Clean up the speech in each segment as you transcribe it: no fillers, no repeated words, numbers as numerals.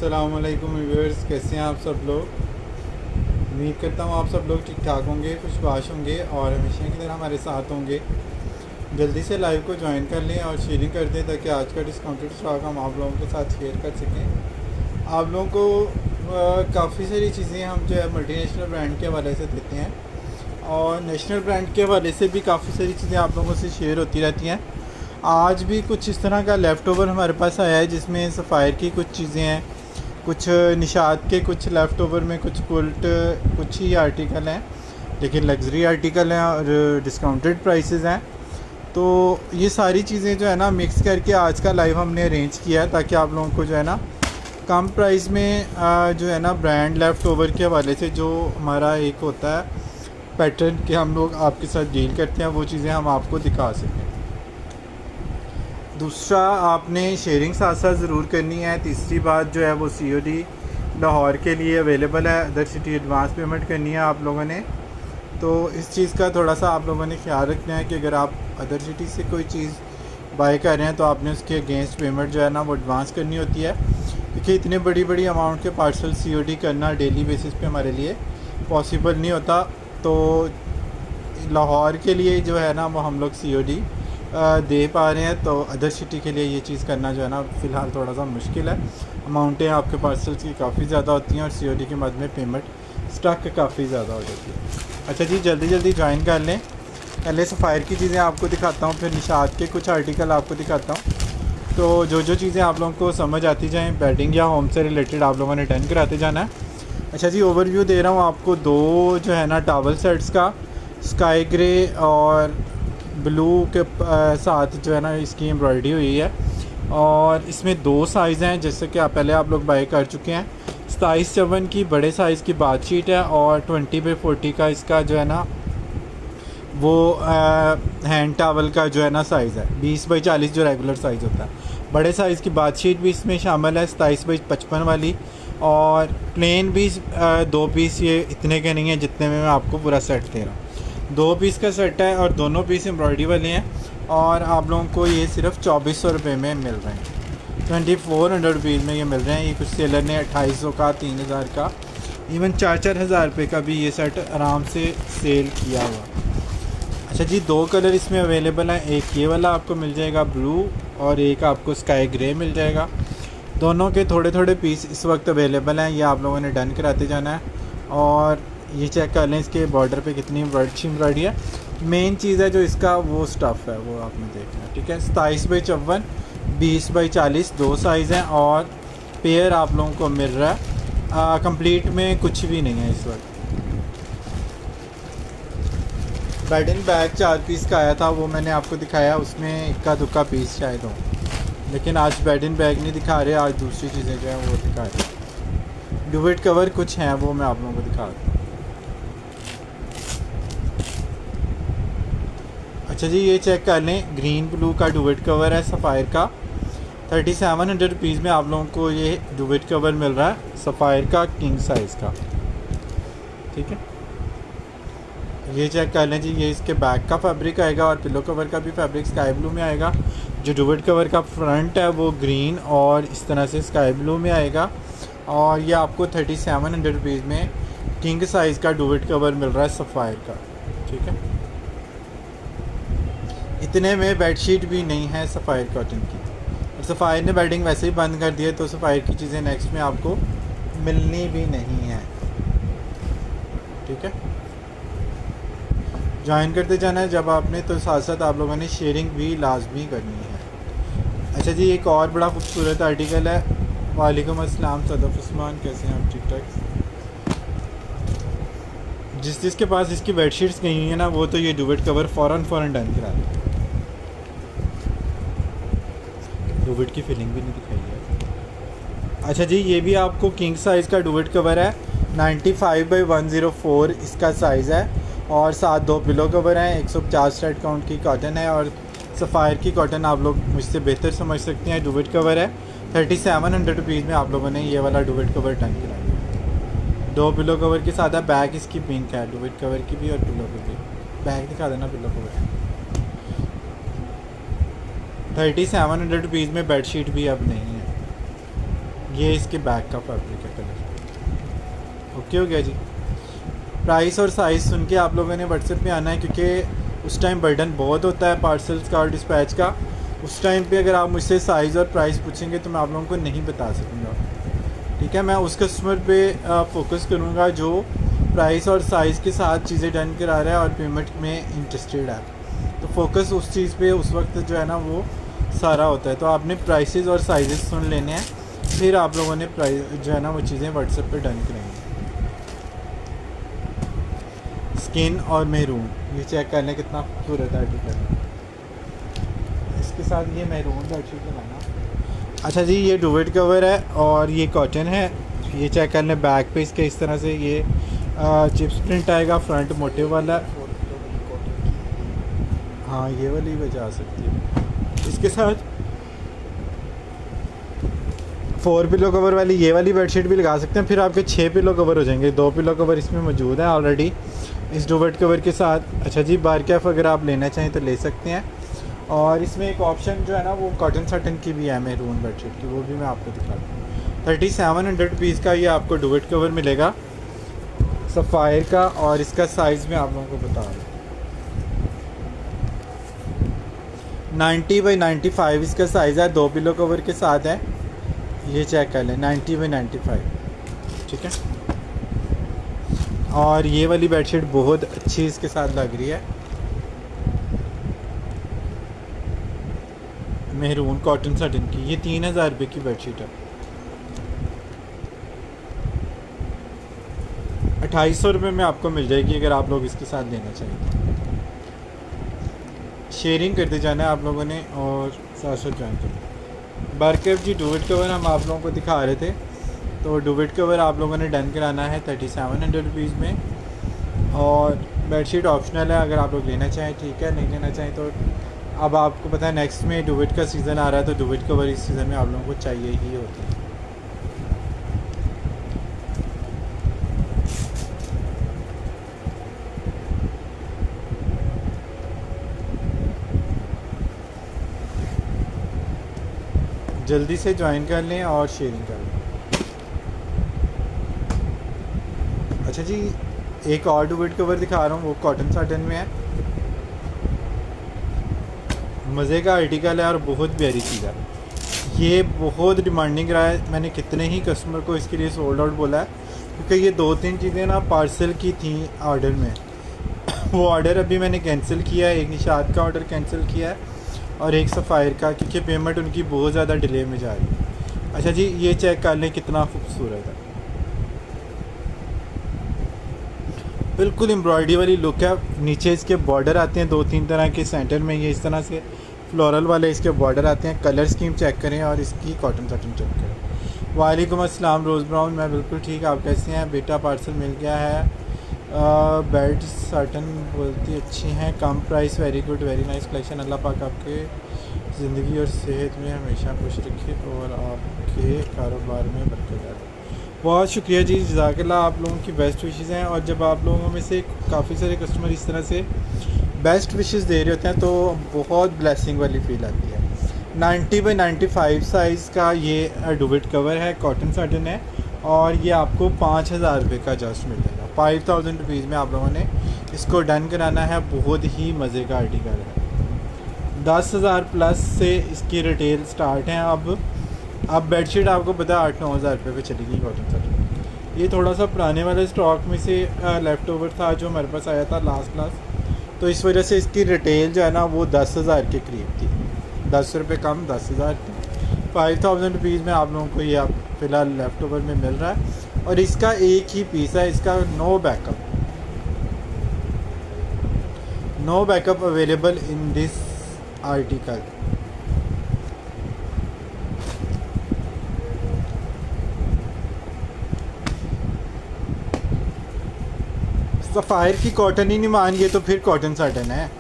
अस्सलाम वालेकुम व्यूअर्स, कैसे हैं आप सब लोग। उम्मीद करता हूँ आप सब लोग ठीक ठाक होंगे, खुशबाश होंगे और हमेशा की तरह हमारे साथ होंगे। जल्दी से लाइव को ज्वाइन कर लें और शेयरिंग कर दें ताकि आज का डिस्काउंटेड स्टॉक हम आप लोगों के साथ शेयर कर सकें। आप लोगों को काफ़ी सारी चीज़ें हम जो है मल्टीनेशनल ब्रांड के हवाले से देते हैं और नेशनल ब्रांड के हवाले से भी काफ़ी सारी चीज़ें आप लोगों से शेयर होती रहती हैं। आज भी कुछ इस तरह का लेफ़्ट ओवर हमारे पास आया है जिसमें सफ़ायर की कुछ चीज़ें हैं, कुछ निशात के कुछ लेफ़्ट ओवर में कुछ कुल्ट कुछ ही आर्टिकल हैं, लेकिन लग्जरी आर्टिकल हैं और डिस्काउंटेड प्राइसेस हैं। तो ये सारी चीज़ें जो है ना मिक्स करके आज का लाइव हमने अरेंज किया है ताकि आप लोगों को जो है ना कम प्राइस में जो है ना ब्रांड लेफ़्ट ओवर के हवाले से जो हमारा एक होता है पैटर्न कि हम लोग आपके साथ डील करते हैं वो चीज़ें हम आपको दिखा सकें। दूसरा, आपने शेयरिंग साथ साथ ज़रूर करनी है। तीसरी बात जो है वो COD लाहौर के लिए अवेलेबल है, अदर सिटी एडवांस पेमेंट करनी है आप लोगों ने। तो इस चीज़ का थोड़ा सा आप लोगों ने ख्याल रखना है कि अगर आप अदर सिटी से कोई चीज़ बाय कर रहे हैं तो आपने उसके अगेंस्ट पेमेंट जो है ना वो एडवांस करनी होती है, क्योंकि इतने बड़ी अमाउंट के पार्सल COD करना डेली बेसिस पे हमारे लिए पॉसिबल नहीं होता। तो लाहौर के लिए जो है ना वो हम लोग COD दे पा रहे हैं, तो अदर सिटी के लिए ये चीज़ करना जो है ना फ़िलहाल थोड़ा सा मुश्किल है। अमाउंटें आपके पार्सल्स की काफ़ी ज़्यादा होती हैं और COD के मद में पेमेंट स्टॉक काफ़ी ज़्यादा हो जाती है। अच्छा जी, जल्दी ज्वाइन कर लें। पहले सफ़ायर की चीज़ें आपको दिखाता हूँ, फिर निशात के कुछ आर्टिकल आपको दिखाता हूँ। तो जो चीज़ें आप लोगों को समझ आती जाएँ, बेडिंग या होम से रिलेटेड आप लोगों ने डन कराते जाना है। अच्छा जी, ओवरव्यू दे रहा हूँ आपको दो जो है ना टॉवल सेट्स का, स्काई ग्रे और ब्लू के साथ जो है ना इसकी एम्ब्रॉयडरी हुई है और इसमें दो साइज़ हैं जैसे कि आप लोग बाय कर चुके हैं। 27-54 की बड़े साइज़ की बात शीट है और 20x40 का इसका जो है ना वो हैंड टावल का जो है ना साइज़ है। 20x40 जो रेगुलर साइज़ होता है। बड़े साइज़ की बात शीट भी इसमें शामिल है 27x55 वाली, और प्लेन भी 2 पीस, ये इतने के नहीं हैं जितने में मैं आपको पूरा सेट दे रहा हूँ। 2 पीस का सेट है और दोनों पीस एम्ब्रॉयडरी वाले हैं और आप लोगों को ये सिर्फ 2400 रुपये में मिल रहे हैं। 2400 रुपीज़ में ये मिल रहे हैं। ये कुछ सेलर ने 2800 का, 3000 का, इवन 4-4 हज़ार रुपये का भी ये सेट आराम से सेल किया हुआ। अच्छा जी, दो कलर इसमें अवेलेबल हैं। एक ये वाला आपको मिल जाएगा ब्लू और एक आपको स्काई ग्रे मिल जाएगा। दोनों के थोड़े पीस इस वक्त अवेलेबल हैं, ये आप लोगों ने डन कराते जाना है। और ये चेक कर लें इसके बॉर्डर पे कितनी अच्छी एम्ब्रॉयडरी है। मेन चीज़ है जो इसका वो स्टफ़ है वो आपने देखना है, ठीक है। 27x54, 20x40 दो साइज़ हैं और पेयर आप लोगों को मिल रहा है। कंप्लीट में कुछ भी नहीं है इस वक्त। बेड एंड बैग 4 पीस का आया था, वो मैंने आपको दिखाया, उसमें इक्का दुक्का पीस शायद हो, लेकिन आज बेड एंड बैग नहीं दिखा रहे, आज दूसरी चीज़ें जो हैं वो दिखा रहे। डुवेट कवर कुछ हैं वो मैं आप लोगों को दिखा दूँ। अच्छा जी, ये चेक कर लें, ग्रीन ब्लू का डुवेट कवर है सफ़ायर का। 3700 रुपीज़ में आप लोगों को ये डुवेट कवर मिल रहा है सफ़ायर का, किंग साइज़ का, ठीक है। ये चेक कर लें जी, ये इसके बैक का फैब्रिक आएगा और पिलो कवर का भी फैब्रिक स्काई ब्लू में आएगा। जो डुवेट कवर का फ्रंट है वो ग्रीन और इस तरह से स्काई ब्लू में आएगा और ये आपको 3700 रुपीज़ में किंग साइज़ का डुवेट कवर मिल रहा है सफ़ायर का, ठीक है। इतने में बेडशीट भी नहीं है सफ़ायर कॉटन की, और सफ़ायर ने बेडिंग वैसे ही बंद कर दी है, तो सफ़ायर की चीज़ें नेक्स्ट में आपको मिलनी भी नहीं है, ठीक है। ज्वाइन करते जाना है जब आपने, तो साथ साथ आप लोगों ने शेयरिंग भी लाजमी करनी है। अच्छा जी, एक और बड़ा खूबसूरत आर्टिकल है। वालेकुम अस्सलाम सदफ़ उस्मान, कैसे हैं आप? ठीक ठाक। जिसके पास इसकी बेडशीट्स गई हुई है ना वो तो ये डुवेट कवर फ़ौरन डन करा दे। डुवेट की फीलिंग भी नहीं दिखाई है। अच्छा जी, ये भी आपको किंग साइज़ का डुवेट कवर है। 95x104 इसका साइज़ है और साथ दो पिलो कवर हैं। 150 थ्रेड काउंट की कॉटन है और सफ़ायर की कॉटन आप लोग मुझसे बेहतर समझ सकते हैं। डुवेट कवर है। 3700 रुपीज़ में आप लोगों ने ये वाला डुवेट कवर डन कराया। दो पिलो कवर के साथ है। बैग इसकी पिंक है, डुवेट कवर की भी और पिलो की भी। बैग दिखा देना पिलो कवर। 3700 रुपीज़ में बेडशीट भी अब नहीं है। ये इसके बैक का फैब्रिक है कलर। ओके हो गया जी। प्राइस और साइज़ सुन के आप लोगों ने व्हाट्सएप पे आना है, क्योंकि उस टाइम बर्डन बहुत होता है पार्सल्स का और डिस्पैच का। उस टाइम पे अगर आप मुझसे साइज़ और प्राइस पूछेंगे तो मैं आप लोगों को नहीं बता सकूँगा, ठीक है। मैं उस कस्टमर पे फोकस करूँगा जो प्राइस और साइज़ के साथ चीज़ें डन करा रहा है और पेमेंट में इंटरेस्टेड है, तो फोकस उस चीज़ पे उस वक्त जो है ना वो सारा होता है। तो आपने प्राइसेस और साइज़ सुन लेने हैं, फिर आप लोगों ने प्राइस जो है ना वो चीज़ें व्हाट्सएप पे डन करेंगे। स्किन और मैरून, ये चेक कर लें कितना खूबसूरत आर्टिकल। इसके साथ ये मैरून बेडशीट लगाना। अच्छा जी, ये डुवेट कवर है और ये कॉटन है। ये चेक कर लें बैक पे इसके इस तरह से ये चिप्स प्रिंट आएगा, फ्रंट मोटिव वाला। हाँ, ये वाली वजह आ सकती है। इसके साथ 4 पिलो कवर वाली ये वाली बेडशीट भी लगा सकते हैं, फिर आपके 6 पिलो कवर हो जाएंगे। 2 पिलो कवर इसमें मौजूद है ऑलरेडी इस डुवेट कवर के साथ। अच्छा जी, बार कैफ अगर आप लेना चाहें तो ले सकते हैं। और इसमें एक ऑप्शन जो है ना वो कॉटन सटन की भी है मैरून बेडशीट की, वो भी मैं आपको दिखा दूँ। 3700 रुपीज़ का ये आपको डुवेट कवर मिलेगा सफ़ायर का, और इसका साइज़ मैं आप लोगों को बता रहा हूँ। 90 बाई 95 इसका साइज़ है, 2 पिलो कवर के साथ है। ये चेक कर लें, 90 बाई 95, ठीक है। और ये वाली बेडशीट बहुत अच्छी इसके साथ लग रही है, मेहरून कॉटन सटन की। ये 3000 रुपये की बेडशीट है। 2800 रुपये में आपको मिल जाएगी अगर आप लोग इसके साथ लेना चाहिए। शेयरिंग करते जाना है आप लोगों ने और साथ साथ ज्वाइन करना। बारकेफ जी डुवेट कवर हम आप लोगों को दिखा रहे थे, तो डुवेट कवर आप लोगों ने डन कराना है 3700 रुपीज़ में। और बेडशीट ऑप्शनल है, अगर आप लोग लेना चाहें ठीक है, नहीं लेना चाहें तो अब आपको पता है नेक्स्ट में डुवेट का सीज़न आ रहा है, तो डुवेट कवर इस सीज़न में आप लोगों को चाहिए ही होती है। जल्दी से ज्वाइन कर लें और शेयरिंग कर लें। अच्छा जी, एक और डुवेट कवर दिखा रहा हूँ, वो कॉटन साटन में है। मज़े का आर्टिकल है और बहुत प्यारी चीज़ है। ये बहुत डिमांडिंग रहा है, मैंने कितने ही कस्टमर को इसके लिए सोल्ड आउट बोला है, क्योंकि ये 2-3 चीज़ें ना पार्सल की थी ऑर्डर में। वो ऑर्डर अभी मैंने कैंसिल किया है, एक निशात का ऑर्डर कैंसिल किया है और एक सफ़ायर का, क्योंकि पेमेंट उनकी बहुत ज़्यादा डिले में जा रही है। अच्छा जी, ये चेक कर लें कितना खूबसूरत है, बिल्कुल एम्ब्रॉयडरी वाली लुक है। नीचे इसके बॉर्डर आते हैं 2-3 तरह के, सेंटर में ये इस तरह से फ्लोरल वाले इसके बॉर्डर आते हैं। कलर स्कीम चेक करें और इसकी कॉटन सटन चेक करें। वालेकुम अस्सलाम रोज़ ब्राउन, मैं बिल्कुल ठीक, आप कैसे हैं बेटा? पार्सल मिल गया है। बेड सटन बोलती अच्छी हैं, कम price, very good, very nice collection. अल्लाह पाक आपके ज़िंदगी और सेहत में हमेशा खुश रखे और आपके कारोबार में बरकत डाले। बहुत शुक्रिया जी, जज़ाकल्लाह, आप लोगों की बेस्ट विशेज़ हैं। और जब आप लोगों में से काफ़ी सारे कस्टमर इस तरह से बेस्ट विशेज़ दे रहे होते हैं तो बहुत ब्लेसिंग वाली फील आती है। 90 बाई 95 साइज़ का ये डुवेट कवर है, कॉटन साटन है, और ये आपको 5000 रुपये का जस्ट मिल जाएगा। 5000 रुपीज़ में आप लोगों ने इसको डन कराना है। बहुत ही मज़े का आर्टिकल है। 10,000 प्लस से इसकी रिटेल स्टार्ट है। अब बेडशीट आपको पता है 8-9 हज़ार रुपये पे चलेगी कॉटन साटन। ये थोड़ा सा पुराने वाले स्टॉक में से लेफ़्ट ओवर था जो हमारे पास आया था लास्ट, तो इस वजह से इसकी रिटेल जो है ना वो 10,000 के करीब थी, 10 रुपये कम 10,000 थी। 5000 रुपीज़ में आप लोगों को ये आप फ़िलहाल लेफ़्ट ओवर में मिल रहा है। और इसका एक ही पीस है, इसका no backup available in this article. Sapphire की कॉटन ही नहीं मान गए तो फिर कॉटन साटन है।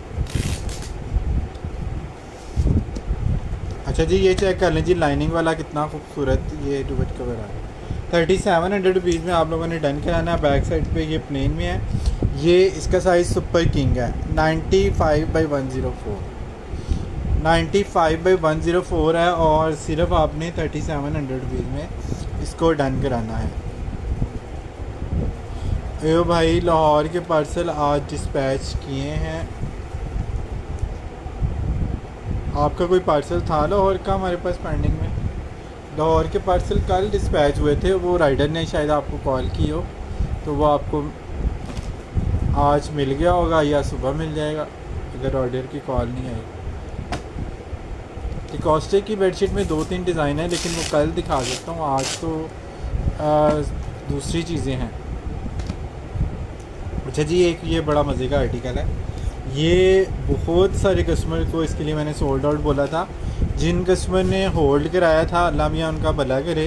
अच्छा जी, ये चेक कर लें जी, लाइनिंग वाला कितना खूबसूरत ये डुवेट कवर है। 3700 रुपीज़ में आप लोगों ने डन कराना है। बैक साइड पे ये प्लेन में है। ये इसका साइज़ सुपर किंग है, 95 बाई 104। 95/104 है और सिर्फ आपने 3700 रुपीज़ में इसको डन कराना है। यो भाई लाहौर के पार्सल आज डिस्पैच किए हैं। आपका कोई पार्सल था लाहौर का हमारे पास पेंडिंग में? लाहौर के पार्सल कल डिस्पैच हुए थे, वो राइडर ने शायद आपको कॉल की हो, तो वो आपको आज मिल गया होगा या सुबह मिल जाएगा अगर ऑर्डर की कॉल नहीं आई। टिकॉस्टे की बेडशीट में 2-3 डिज़ाइन है, लेकिन वो कल दिखा देता हूँ, आज तो दूसरी चीज़ें हैं। अच्छा जी, एक ये बड़ा मज़े का आर्टिकल है, ये बहुत सारे कस्टमर को इसके लिए मैंने सोल्ड आउट बोला था। जिन कस्टमर ने होल्ड कराया था, अल्लाह मियाँ उनका भला करे,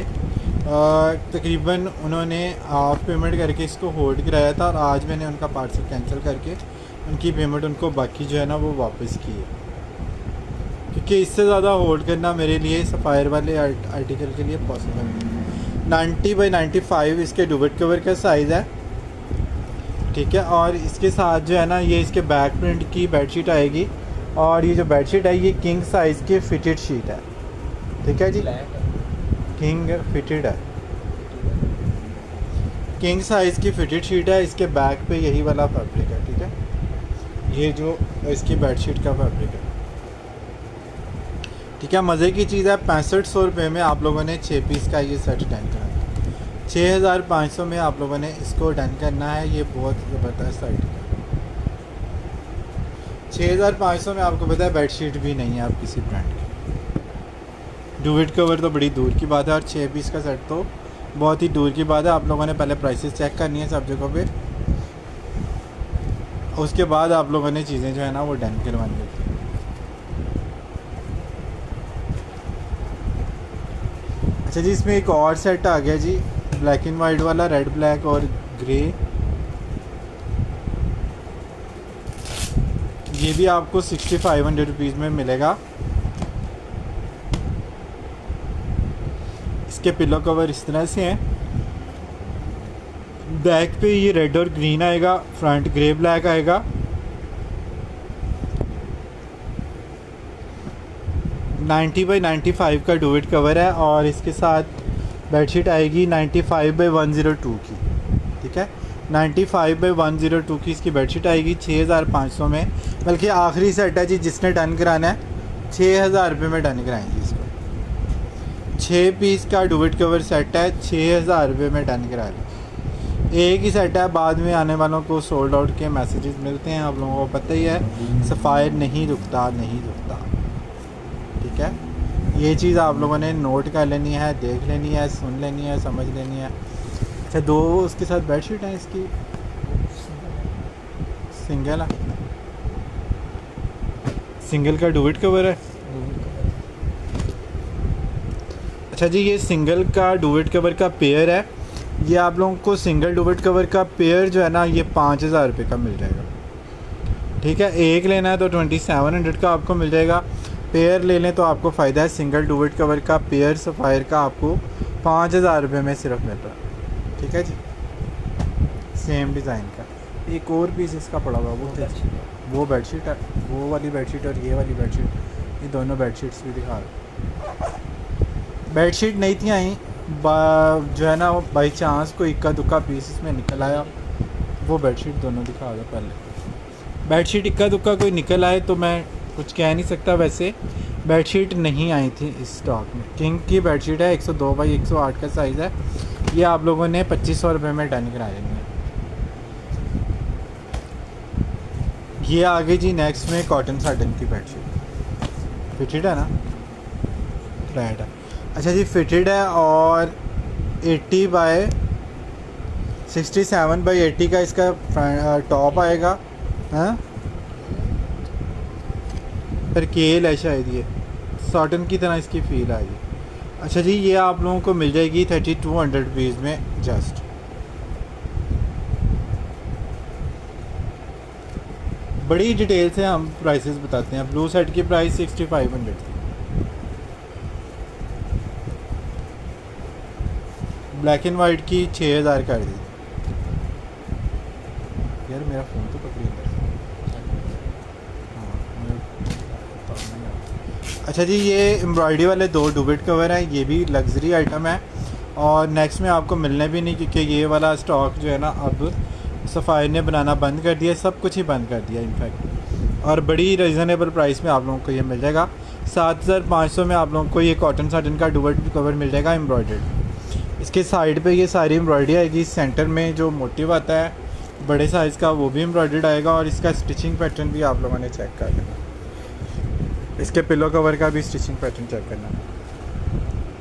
तकरीबन उन्होंने हाफ पेमेंट करके इसको होल्ड कराया था और आज मैंने उनका पार्सल कैंसिल करके उनकी पेमेंट उनको बाकी जो है ना वो वापस की है, क्योंकि इससे ज़्यादा होल्ड करना मेरे लिए सफ़ायर वाले आर्टिकल के लिए पॉसिबल नहीं। 90/95 इसके डुवेट कवर का साइज़ है, ठीक है। और इसके साथ जो है ना ये इसके बैक प्रिंट की बेडशीट आएगी, और ये जो बेडशीट है ये किंग साइज़ की फिटेड शीट है, ठीक है जी। किंग फिटेड है, किंग साइज़ की फिटेड शीट है। इसके बैक पे यही वाला फैब्रिक है, ठीक है। ये जो इसकी बेडशीट का फैब्रिक है, ठीक है। मज़े की चीज़ है, 6500 रुपये में आप लोगों ने 6 पीस का ये सेट डन करना है। 6500 में आप लोगों ने इसको डन करना है। ये बहुत ज़बरदस्त आइटम है। 6500 में आपको पता है बेडशीट भी नहीं है आप किसी ब्रांड की। डुवेट कवर तो बड़ी दूर की बात है, और 6 पीस का सेट तो बहुत ही दूर की बात है। आप लोगों ने पहले प्राइसेस चेक करनी है सब जगहों पे, उसके बाद आप लोगों ने चीज़ें जो है ना वो डन करवानी होती है। अच्छा जी, इसमें एक और सेट आ गया जी, ब्लैक एंड वाइट वाला, रेड ब्लैक और ग्रे। ये भी आपको 6500 रुपीज़ में मिलेगा। इसके पिलो कवर इस तरह से हैं, बैक पे ये रेड और ग्रीन आएगा, फ्रंट ग्रे ब्लैक आएगा। $90/95 का डुवेट कवर है, और इसके साथ बेडशीट आएगी 95/102 की, ठीक है। 95/102 की इसकी बेडशीट आएगी 6500 में। बल्कि आखिरी सेट है जी, जिसने डन कराना है 6000 रुपये में डन कराएंगे इसको। 6 पीस का डुवेट कवर सेट है, 6000 रुपये में डन करा लें। एक ही सेट है, बाद में आने वालों को सोल्ड आउट के मैसेजेस मिलते हैं, आप लोगों को पता ही है। सफ़ायर नहीं रुकता, नहीं रुकता, ठीक है। ये चीज़ आप लोगों ने नोट कर लेनी है, देख लेनी है, सुन लेनी है, समझ लेनी है। अच्छा, 2 उसके साथ बेडशीट हैं इसकी, सिंगल है, सिंगल का डुवेट कवर है। अच्छा जी, ये सिंगल का डुवेट कवर का पेयर है। ये आप लोगों को सिंगल डुवेट कवर का पेयर जो है ना ये 5000 रुपये का मिल जाएगा, ठीक है। एक लेना है तो 2700 का आपको मिल जाएगा। पेयर ले लें तो आपको फ़ायदा है। सिंगल डुवेट कवर का पेयर सफ़ायर का आपको 5000 रुपये में सिर्फ मिल रहा है, ठीक है जी। सेम डिज़ाइन का एक और पीस इसका पड़ा हुआ, वो बेडशीट है, वो वाली बेडशीट और ये वाली बेडशीट, ये दोनों बेडशीट्स भी दिखा रहे। बेडशीट नहीं थी आई, जो है ना वो बाई चांस कोई इक्का दुक्का पीस इसमें निकल आया, वो बेडशीट दोनों दिखा दो पहले। बेडशीट इक्का दुक्का कोई निकल आए तो मैं कुछ कह नहीं सकता। वैसे बेडशीट नहीं आई थी इस स्टॉक में। किंग की बेडशीट है, 102/108 का साइज़ है। ये आप लोगों ने 2500 रुपये में डन करा लेनी है। ये आगे जी नेक्स्ट में कॉटन साटन की बेडशीट, फिटेड है ना, फ्लैट है। अच्छा जी, फिटेड है और 67/80 का इसका टॉप आएगा, हाँ पर केल है शायद, ये साटन की तरह इसकी फील आएगी। अच्छा जी, ये आप लोगों को मिल जाएगी 3200 रुपीज़ में जस्ट। बड़ी डिटेल से हम प्राइसेस बताते हैं। ब्लू सेट की प्राइस 6500 थी, ब्लैक एंड वाइट की 6000 कर दी। यार मेरा फ़ोन तो पकड़ी अंदर, हाँ अच्छा जी, ये एम्ब्रॉयडरी वाले 2 डुवेट कवर हैं, ये भी लग्जरी आइटम है और नेक्स्ट में आपको मिलने भी नहीं, क्योंकि ये वाला स्टॉक जो है ना अब सफ़ायर ने बनाना बंद कर दिया, सब कुछ ही बंद कर दिया इनफैक्ट। और बड़ी रीज़नेबल प्राइस में आप लोगों को ये मिल जाएगा। 7500 में आप लोगों को ये कॉटन साटन का डुवेट कवर मिल जाएगा एम्ब्रॉयडर्ड। इसके साइड पे ये सारी एम्ब्रॉयडरी आएगी। सेंटर में जो मोटिव आता है बड़े साइज़ का वो भी एम्ब्रॉयडर्ड आएगा और इसका स्टिचिंग पैटर्न भी आप लोगों ने चेक कर लेना। इसके पिलो कवर का भी स्टिचिंग पैटर्न चेक करना।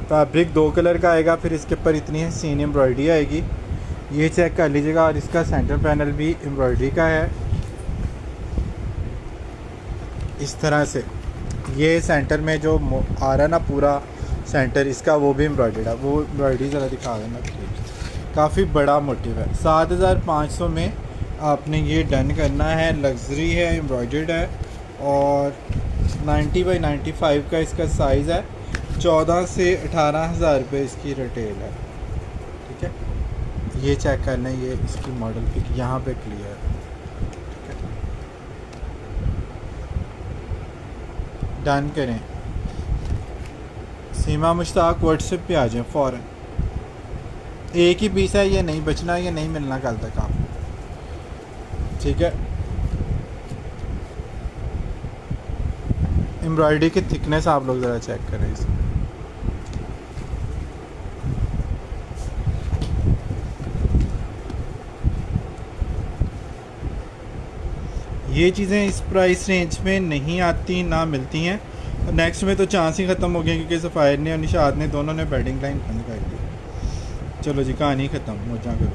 फैब्रिक 2 कलर का आएगा, फिर इसके ऊपर इतनी हसीन एम्ब्रॉयडरी आएगी, ये चेक कर लीजिएगा। और इसका सेंटर पैनल भी एम्ब्रॉयडरी का है इस तरह से। ये सेंटर में जो आ रहा है ना पूरा सेंटर इसका, वो भी एम्ब्रॉयडर्ड है। वो एम्ब्रॉयडरी ज़रा दिखा देना प्लीज़, काफ़ी बड़ा मोटिव है। 7500 में आपने ये डन करना है। लग्जरी है, एम्ब्रॉयडर्ड है और 90 बाई 95 का इसका साइज़ है। 14 से 18,000 रुपये इसकी रिटेल है। ठीक है, ये चेक करना है, ये इसकी मॉडल पिक यहाँ पे क्लियर है। ठीक है, डन करें। सीमा मुश्ताक व्हाट्सएप पे आ जाएं फ़ौरन। एक ही पीस है, ये नहीं बचना, ये नहीं मिलना कल तक आपको। ठीक है, एम्ब्रॉयडरी की थिकनेस आप लोग ज़रा चेक करें इसमें। ये चीज़ें इस प्राइस रेंज में नहीं आती, ना मिलती हैं। नेक्स्ट में तो चांस ही ख़त्म हो गया, क्योंकि सफ़ायर ने और निशात ने दोनों ने बेडिंग लाइन बंद कर दी। चलो जी, कहानी ख़त्म, मौजा करो।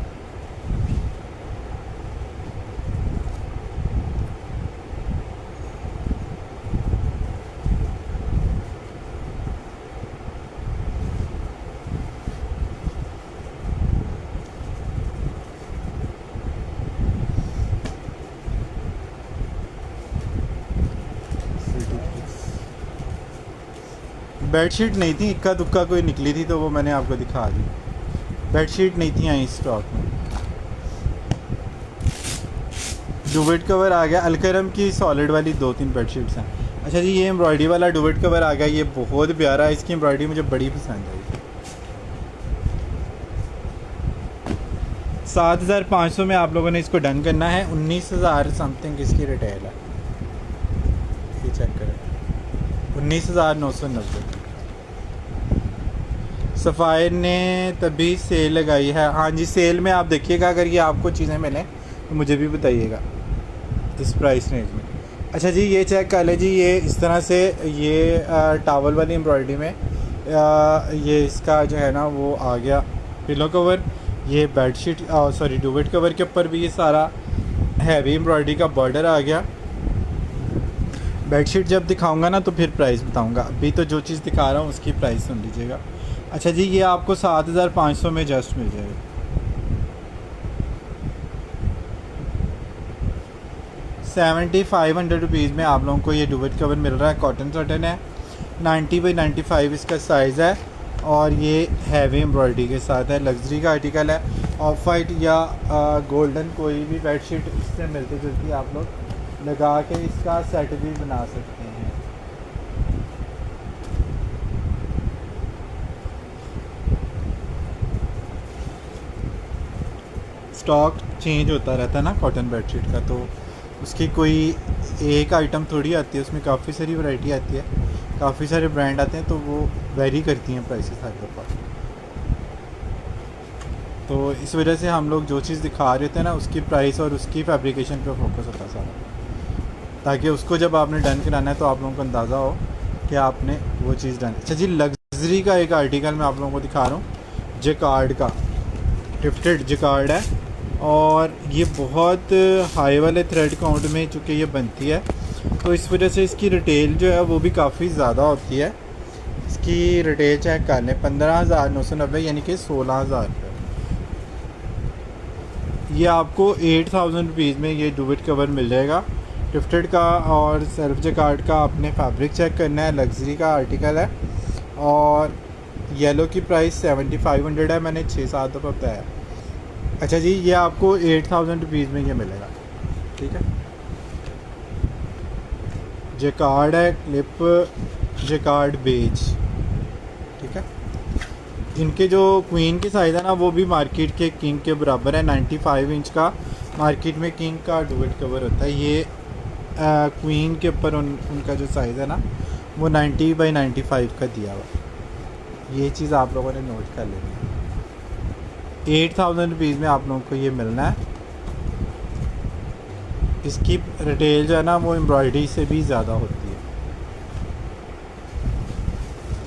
बेडशीट नहीं थी, इक्का दुक्का कोई निकली थी तो वो मैंने आपको दिखा दी। बेडशीट नहीं थी आई स्टॉक में। डुवेट कवर आ गया अलकरम की, सॉलिड वाली 2-3 बेडशीट्स हैं। अच्छा जी, ये एम्ब्रॉयडरी वाला डुवेट कवर आ गया, ये बहुत प्यारा है। इसकी एम्ब्रॉयडरी मुझे बड़ी पसंद आई। 7500 में आप लोगों ने इसको डन करना है। 19,000 समथिंग इसकी रिटेल है, ये चेक करें। 19,990। सफ़ायर ने तभी सेल लगाई है। हाँ जी, सेल में आप देखिएगा, अगर ये आपको चीज़ें मिलें तो मुझे भी बताइएगा इस प्राइस रेंज में। अच्छा जी, ये चेक कर ले जी, ये इस तरह से ये टावल वाली एम्ब्रॉयडरी में ये इसका जो है ना वो आ गया पिलो कवर। ये बेडशीट सॉरी डुवेट कवर के ऊपर भी ये सारा हैवी एम्ब्रॉयडरी का बॉर्डर आ गया। बेडशीट जब दिखाऊंगा ना तो फिर प्राइस बताऊंगा, अभी तो जो चीज़ दिखा रहा हूँ उसकी प्राइस सुन लीजिएगा। अच्छा जी, ये आपको 7500 में जस्ट मिल जाएगा। ₹7,500 में आप लोगों को ये डुवेट कवर मिल रहा है। कॉटन सॉटन है, 90 बाई 95 इसका साइज़ है और ये हैवी एम्ब्रॉयडरी के साथ है। लग्जरी का आर्टिकल है। ऑफ वाइट या गोल्डन कोई भी बेडशीट इससे मिलती जुलती आप लोग लगा के इसका सेट भी बना सकते हैं। स्टॉक चेंज होता रहता है ना कॉटन बेडशीट का, तो उसकी कोई एक आइटम थोड़ी आती है, उसमें काफ़ी सारी वैरायटी आती है, काफ़ी सारे ब्रांड आते हैं, तो वो वेरी करती हैं प्राइसेस हर दफ़ा। तो इस वजह से हम लोग जो चीज़ दिखा रहे थे ना उसकी प्राइस और उसकी फैब्रिकेशन पे फोकस होता है सारा, ताकि उसको जब आपने डन कराना है तो आप लोगों को अंदाज़ा हो कि आपने वो चीज़ डन। अच्छा जी, लग्जरी का एक आर्टिकल मैं आप लोगों को दिखा रहा हूँ, जेकार्ड का, टिफ्टेड जेकार्ड है और ये बहुत हाई वाले थ्रेड काउंट में चूँकि ये बनती है, तो इस वजह से इसकी रिटेल जो है वो भी काफ़ी ज़्यादा होती है। इसकी रिटेल चेक कर लें, 15,990 यानी कि 16,000 रुपये। ये आपको 8,000 रुपीज़ में ये डुवेट कवर मिल जाएगा टिफ्टेड का। और सेल्फ जेकार्ड का आपने फैब्रिक चेक करना है, लग्जरी का आर्टिकल है और येलो की प्राइस 7,500 है, मैंने 6-7 दफ़ा बताया। अच्छा जी, ये आपको 8,000 रुपीज़ में ये मिलेगा। ठीक है, जेकार्ड है, क्लिप जेकार्ड बेज, ठीक है। इनके जो क्वीन की साइज़ है ना वो भी मार्केट के किंग के बराबर है। 95 इंच का मार्केट में किंग का डुवेट कवर होता है। ये क्वीन के ऊपर उनका जो साइज़ है ना वो 90 बाई 95 का दिया हुआ। ये चीज़ आप लोगों ने नोट कर लेनी है। 8000 रुपीज़ में आप लोगों को ये मिलना है। इसकी रिटेल जो है ना वो एम्ब्रॉयडरी से भी ज़्यादा होती है।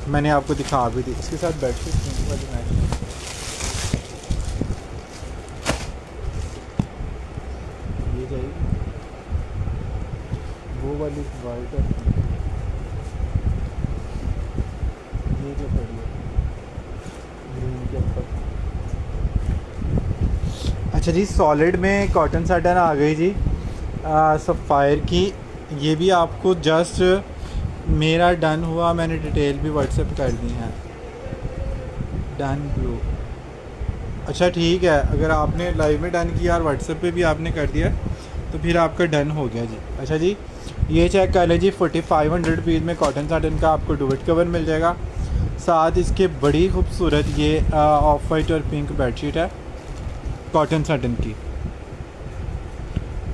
मैंने आपको दिखा भी दी। इसके साथ बेडशीट वाली मैच ये जाएगी, वो वाली वाइट है, ये जो पड़ी है ग्रीन के ऊपर। अच्छा जी, सॉलिड में कॉटन साटन आ गई जी सफ़ायर की। ये भी आपको जस्ट मेरा डन हुआ, मैंने डिटेल भी व्हाट्सएप कर दी है। डन ब्लू, अच्छा ठीक है, अगर आपने लाइव में डन किया और व्हाट्सएप पे भी आपने कर दिया तो फिर आपका डन हो गया जी। अच्छा जी, ये चेक कर लें जी, 4500 रुपीज़ में कॉटन साटन का आपको डुवेट कवर मिल जाएगा। साथ इसके बड़ी खूबसूरत ये ऑफ वाइट और पिंक बेडशीट है कॉटन साटन की।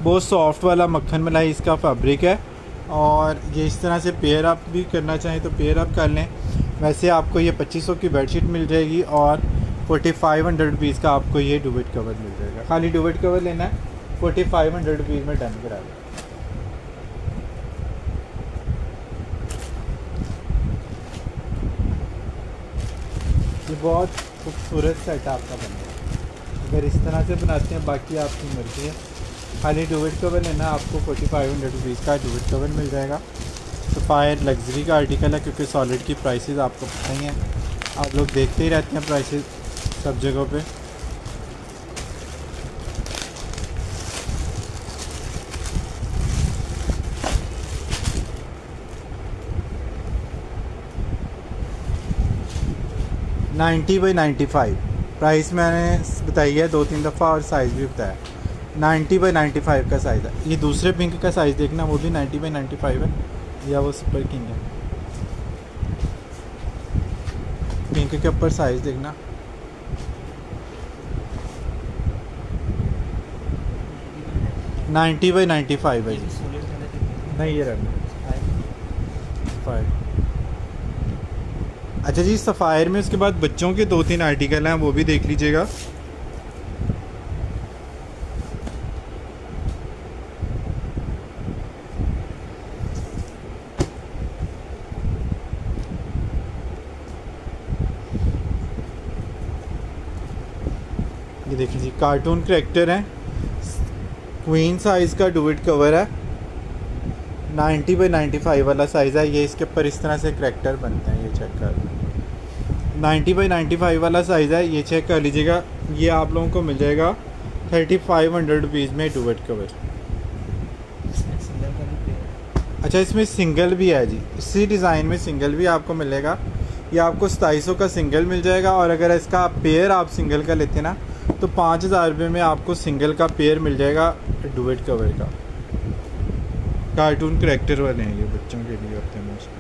बहुत सॉफ्ट वाला मक्खन मलाई इसका फैब्रिक है। और ये इस तरह से पेयर अप भी करना चाहें तो पेयर अप कर लें। वैसे आपको ये 2500 की बेडशीट मिल जाएगी और 4500 रुपीज़ का आपको ये डुवेट कवर मिल जाएगा। खाली डुवेट कवर लेना है, 4500 रुपीज़ में डन करा दें। ये बहुत खूबसूरत सेट आपका बनेगा अगर इस तरह से बनाते हैं। बाकी आपकी मर्ज़ी है। खाली डुवेट कवर लेना, आपको 4500 रुपीज़ का डुवेट कवर मिल जाएगा। सफ़ायर लग्जरी का आर्टिकल है क्योंकि सॉलिड की प्राइसेस आपको पता ही हैं, आप लोग देखते ही रहते हैं प्राइसेस सब जगहों पे। नाइन्टी बाई 95 प्राइस मैंने बताई है 2-3 दफ़ा और साइज़ भी बताया। 90 बाई 95 का साइज़ है। ये दूसरे पिंक का साइज़ देखना, वो भी 90 बाई 95 है, या वो सुपर किंग है। पिंक के ऊपर साइज़ देखना, नाइन्टी बाई 95 है जी। नहीं ये रखना 5। अच्छा जी, सफ़ायर में उसके बाद बच्चों के 2-3 आर्टिकल हैं, वो भी देख लीजिएगा। ये देखिए जी, कार्टून करैक्टर हैं, क्वीन साइज़ का डुवेट कवर है, 90 बाई 95 वाला साइज़ है। ये इसके ऊपर इस तरह से करैक्टर बनते हैं, ये चेक कर 90 बाई 95 वाला साइज़ है। ये चेक कर लीजिएगा। ये आप लोगों को मिल जाएगा 3500 रुपीज़ में डुवेट कवर। अच्छा, इसमें सिंगल भी है जी, इसी डिज़ाइन में सिंगल भी आपको मिलेगा। ये आपको 2700 का सिंगल मिल जाएगा और अगर इसका पेयर आप सिंगल का लेते ना तो 5000 रुपये में आपको सिंगल का पेयर मिल जाएगा डुवेट कवर का। कार्टून करैक्टर वाले हैं, ये बच्चों के लिए होते हैं मोस्टली।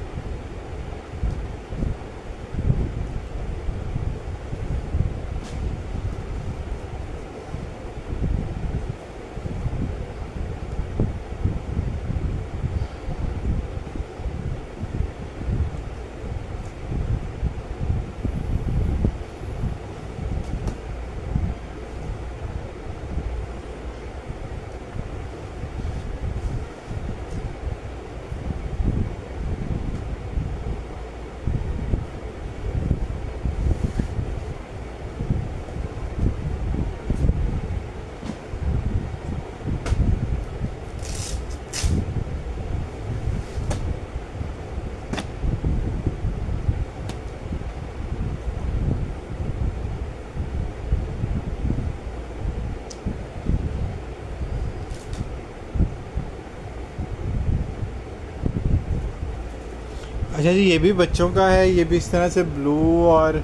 अच्छा जी, ये भी बच्चों का है। ये भी इस तरह से ब्लू और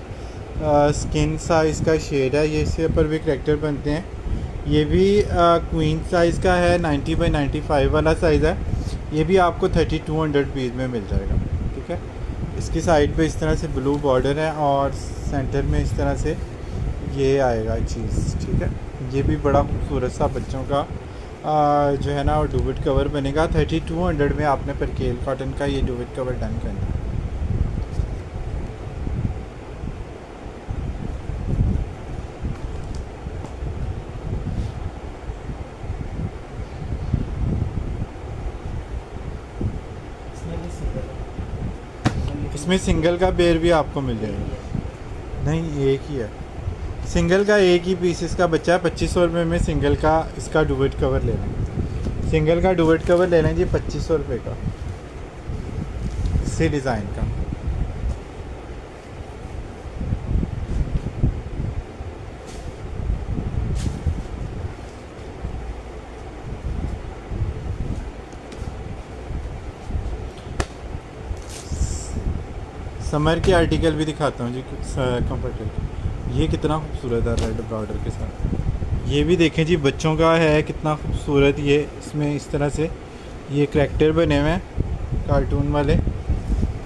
स्किन साइज़ का शेड है। ये इसके ऊपर भी करैक्टर बनते हैं। ये भी क्वीन साइज़ का है, 90 बाई 95 वाला साइज़ है। ये भी आपको 3200 रुपीज़ में मिल जाएगा, ठीक है। इसकी साइड पे इस तरह से ब्लू बॉर्डर है और सेंटर में इस तरह से ये आएगा चीज़, ठीक है। ये भी बड़ा खूबसूरत सा बच्चों का जो है ना वो डुवेट कवर बनेगा। 3200 में आपने परकेल कॉटन का ये डुवेट कवर डन करना है। इसमें सिंगल का पेयर भी आपको मिल जाएगा। नहीं, एक ही है सिंगल का, एक ही पीस इसका बच्चा है। 2500 रुपये में सिंगल का इसका डुवेट कवर ले लें। सिंगल का डुवेट कवर ले लें जी 2500 रुपये का, इसी डिज़ाइन का। समर के आर्टिकल भी दिखाता हूँ जी कंफर्टेबल। ये कितना खूबसूरत है रेड बॉर्डर के साथ। ये भी देखें जी बच्चों का है, कितना खूबसूरत। ये इसमें इस तरह से ये करैक्टर बने हुए हैं कार्टून वाले,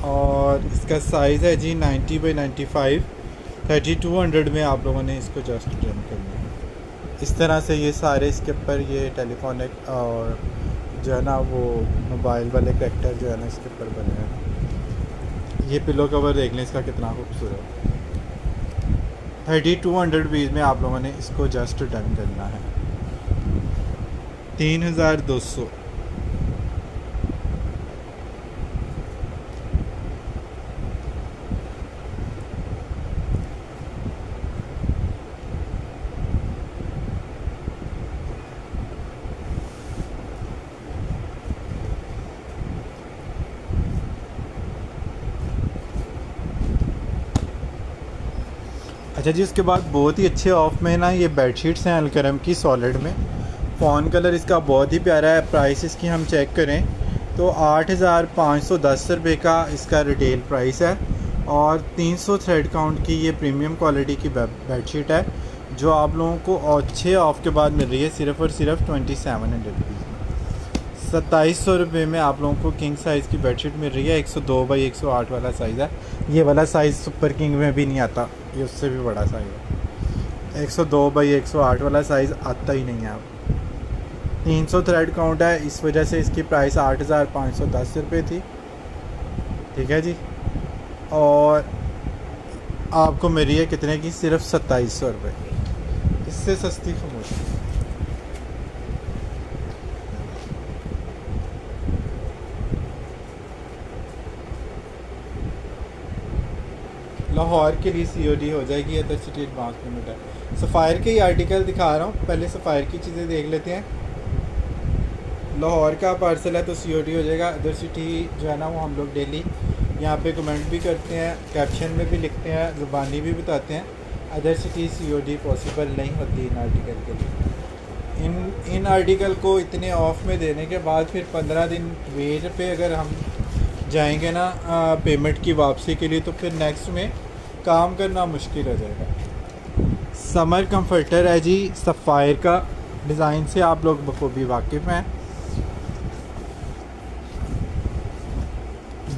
और इसका साइज़ है जी 90 बाई 95। 3200 में आप लोगों ने इसको जस्ट डन करना है। इस तरह से ये सारे इसके ऊपर ये टेलीफोनिक और जो है ना वो मोबाइल वाले करैक्टर जो है ना इसके ऊपर बने हैं। ये पिलो कवर देख लें इसका कितना खूबसूरत। 3200 रुपीज़ में आप लोगों ने इसको जस्ट डन करना है। 3200। अच्छा जी, उसके बाद बहुत ही अच्छे ऑफ में ना ये बेडशीट्स हैं अलकरम की सॉलिड में। फ़ॉन कलर इसका बहुत ही प्यारा है। प्राइस इसकी हम चेक करें तो 8510 रुपये का इसका रिटेल प्राइस है, और 300 थ्रेड काउंट की ये प्रीमियम क्वालिटी की बेडशीट है जो आप लोगों को अच्छे ऑफ के बाद मिल रही है सिर्फ़ और सिर्फ 2700 रुपीज़ में। 2700 रुपये में आप लोगों को किंग साइज़ की बेडशीट मिल रही है। 102 बाई 108 वाला साइज़ है। ये वाला साइज़ सुपर किंग में भी नहीं आता, ये उससे भी बड़ा साइज़ है। 102 बाई 108 वाला साइज़ आता ही नहीं है। अब 300 थ्रेड काउंट है, इस वजह से इसकी प्राइस 8510 रुपये थी, ठीक है जी। और आपको मिल रही है कितने की? सिर्फ 2700 रुपये। इससे सस्ती खामोशी। लाहौर के लिए COD हो जाएगी, अदर सिटी एडवांस पेमेंट है। सफ़ायर के ही आर्टिकल दिखा रहा हूँ, पहले सफ़ायर की चीज़ें देख लेते हैं। लाहौर का पार्सल है तो COD हो जाएगा। अदर सिटी जो है ना वो हम लोग डेली यहाँ पे कमेंट भी करते हैं, कैप्शन में भी लिखते हैं, ज़ुबानी भी बताते हैं। अदर सिटी COD पॉसिबल नहीं होती इन आर्टिकल के लिए। इन आर्टिकल को इतने ऑफ में देने के बाद फिर 15 दिन वेट पे अगर हम जाएंगे ना पेमेंट की वापसी के लिए, तो फिर नेक्स्ट में काम करना मुश्किल हो जाएगा। समर कंफर्टर है जी सफ़ायर का, डिज़ाइन से आप लोग बखूबी वाकिफ़ हैं।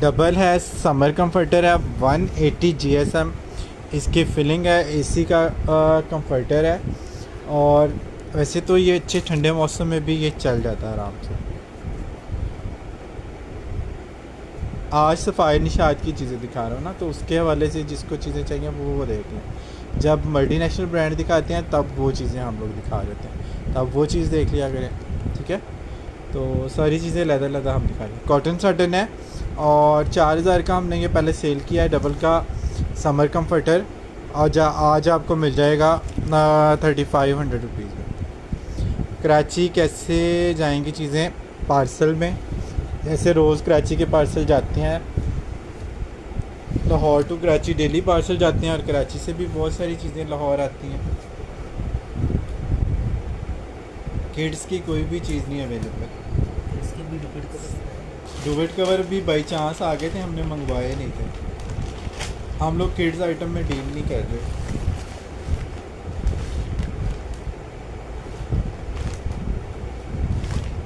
डबल है, समर कंफर्टर है, 180 GSM इसकी फिलिंग है। AC का कंफर्टर है, और वैसे तो ये अच्छे ठंडे मौसम में भी ये चल जाता है आराम से। आज सफ़ायर निशात की चीज़ें दिखा रहा हूँ ना, तो उसके हवाले से जिसको चीज़ें चाहिए वो देख लें। जब मल्टीनेशनल ब्रांड दिखाते हैं तब वो चीज़ें हम लोग दिखा देते हैं, तब वो चीज़ देख लिया करें, ठीक है। तो सारी चीज़ें लदा हम दिखा रहे हैं। कॉटन साटन है, और 4000 का हमने ये पहले सेल किया है डबल का समर कंफर्टर, और आज आपको मिल जाएगा 3500 रुपीज़ में। कराची कैसे जाएंगी चीज़ें पार्सल में? जैसे रोज़ कराची के पार्सल जाते हैं, Lahore to Karachi daily parcel जाते हैं, और कराची से भी बहुत सारी चीज़ें लाहौर आती हैं। किड्स की कोई भी चीज़ नहीं अवेलेबल। डुवेट कवर भी बाई चांस आ गए थे, हमने मंगवाए नहीं थे। हम लोग किड्स आइटम में डील नहीं कर रहे।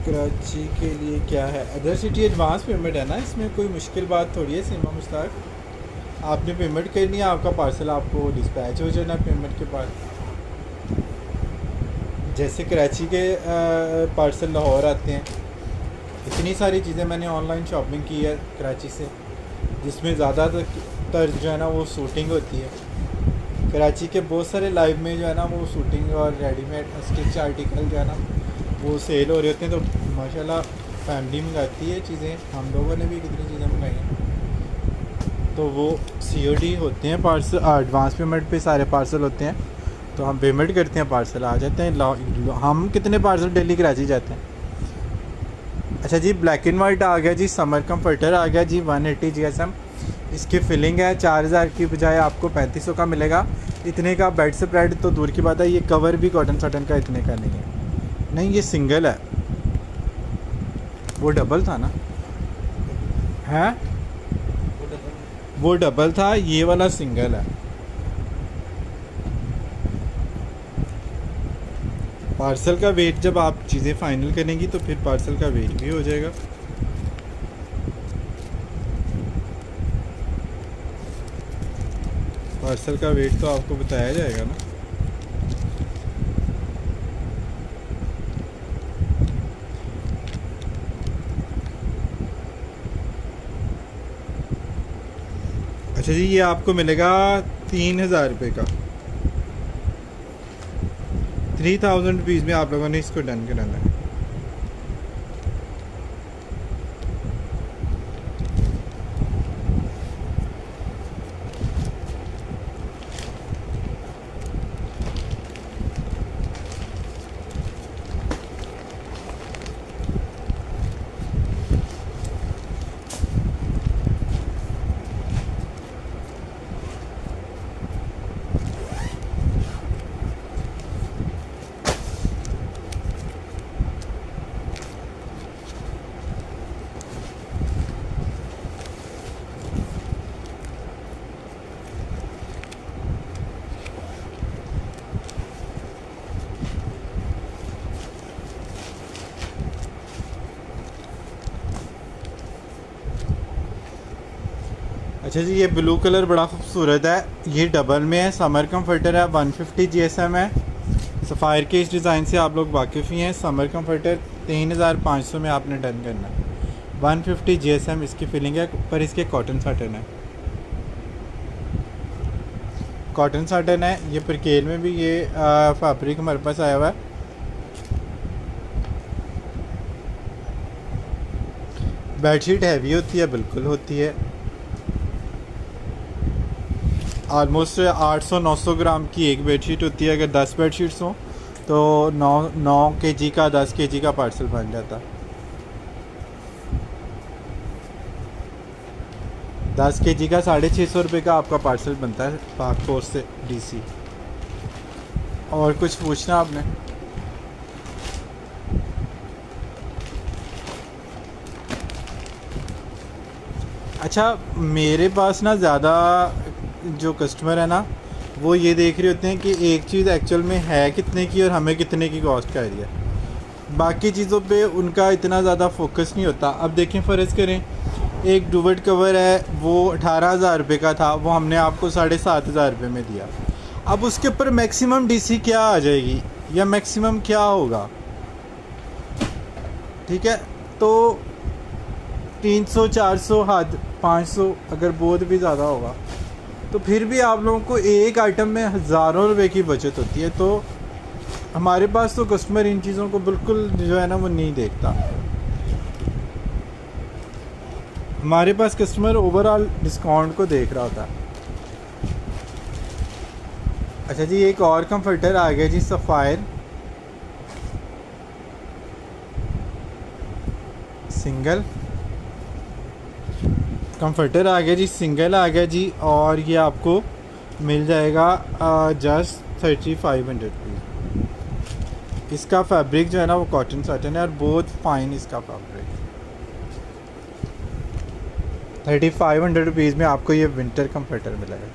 कराची के लिए क्या है? अदर सिटी एडवांस पेमेंट है ना, इसमें कोई मुश्किल बात थोड़ी है। सीमा मुश्ताक आपने पेमेंट करनी है, आपका पार्सल आपको डिस्पैच हो जाना पेमेंट के बाद। जैसे कराची के पार्सल लाहौर आते हैं। इतनी सारी चीज़ें मैंने ऑनलाइन शॉपिंग की है कराची से, जिसमें ज़्यादातर जो है ना वो शूटिंग होती है। कराची के बहुत सारे लाइव में जो है ना वो शूटिंग और रेडीमेड स्टिच आर्टिकल जो है ना वो सेल हो रहे होते हैं। तो माशाल्लाह फैमिली मंगाती है चीज़ें, हम लोगों ने भी कितनी चीज़ें मंगाई हैं। तो वो COD होते हैं पार्सल, एडवांस पेमेंट पे सारे पार्सल होते हैं। तो हम पेमेंट करते हैं, पार्सल आ जाते हैं। हम कितने पार्सल डेली कराची जाते हैं। अच्छा जी, ब्लैक एंड वाइट आ गया जी, समर कम्फर्टर आ गया जी 180 GSM। इसकी फिलिंग है 4000 की बजाय आपको 3500 का मिलेगा। इतने का बेड स्प्रेड तो दूर की बात है, ये कवर भी कॉटन सटन का इतने का नहीं है। नहीं, ये सिंगल है, वो डबल था ना, है वो डबल था, ये वाला सिंगल है। पार्सल का वेट जब आप चीज़ें फाइनल करेंगी तो फिर पार्सल का वेट भी हो जाएगा। पार्सल का वेट तो आपको बताया जाएगा ना। अच्छा जी, ये आपको मिलेगा 3000 रुपये का। 3000 रुपीज़ में आप लोगों ने इसको डन कराना है। अच्छा जी, ये ब्लू कलर बड़ा खूबसूरत है, ये डबल में है, समर कम्फर्टर है, 150 GSM है। सफ़ायर के इस डिज़ाइन से आप लोग वाकिफ़ ही हैं। समर कम्फर्टर 3500 में आपने डन करना है। 150 GSM इसकी फिलिंग है, पर इसके कॉटन साटन है, कॉटन साटन है। ये परकेल में भी ये फैब्रिक हमारे पास आया हुआ है। बेडशीट हैवी होती है, बिल्कुल होती है। ऑलमोस्ट 800-900 ग्राम की एक बेडशीट होती है। अगर 10 बेडशीट्स हों तो 9 kg का 10 kg का पार्सल बन जाता। 10 kg का 650 रुपये का आपका पार्सल बनता है पाक फोर्स से DC। और कुछ पूछना आपने? अच्छा, मेरे पास ना ज़्यादा जो कस्टमर है ना वो ये देख रहे होते हैं कि एक चीज़ एक्चुअल में है कितने की और हमें कितने की कॉस्ट का एरिया। बाकी चीज़ों पे उनका इतना ज़्यादा फोकस नहीं होता। अब देखें, फ़र्ज़ करें एक डुवेट कवर है, वो 18,000 रुपये का था, वो हमने आपको 7,500 रुपये में दिया। अब उसके ऊपर मैक्सिमम DC क्या आ जाएगी या मैक्सिमम क्या होगा? ठीक है, तो 300-400 हद 500, अगर बहुत भी ज़्यादा होगा तो फिर भी आप लोगों को एक आइटम में हज़ारों रुपए की बचत होती है। तो हमारे पास तो कस्टमर इन चीज़ों को बिल्कुल जो है ना वो नहीं देखता। हमारे पास कस्टमर ओवरऑल डिस्काउंट को देख रहा होता है। अच्छा जी, एक और कंफर्टर आ गया जी, सफ़ायर सिंगल कंफर्टर आ गया जी, सिंगल आ गया जी। और ये आपको मिल जाएगा जस्ट 3500 रुपीज़। इसका फैब्रिक जो है ना वो कॉटन साटन है और बहुत फाइन इसका फैब्रिक। 3500 रुपीज़ में आपको ये विंटर कंफर्टर मिलेगा।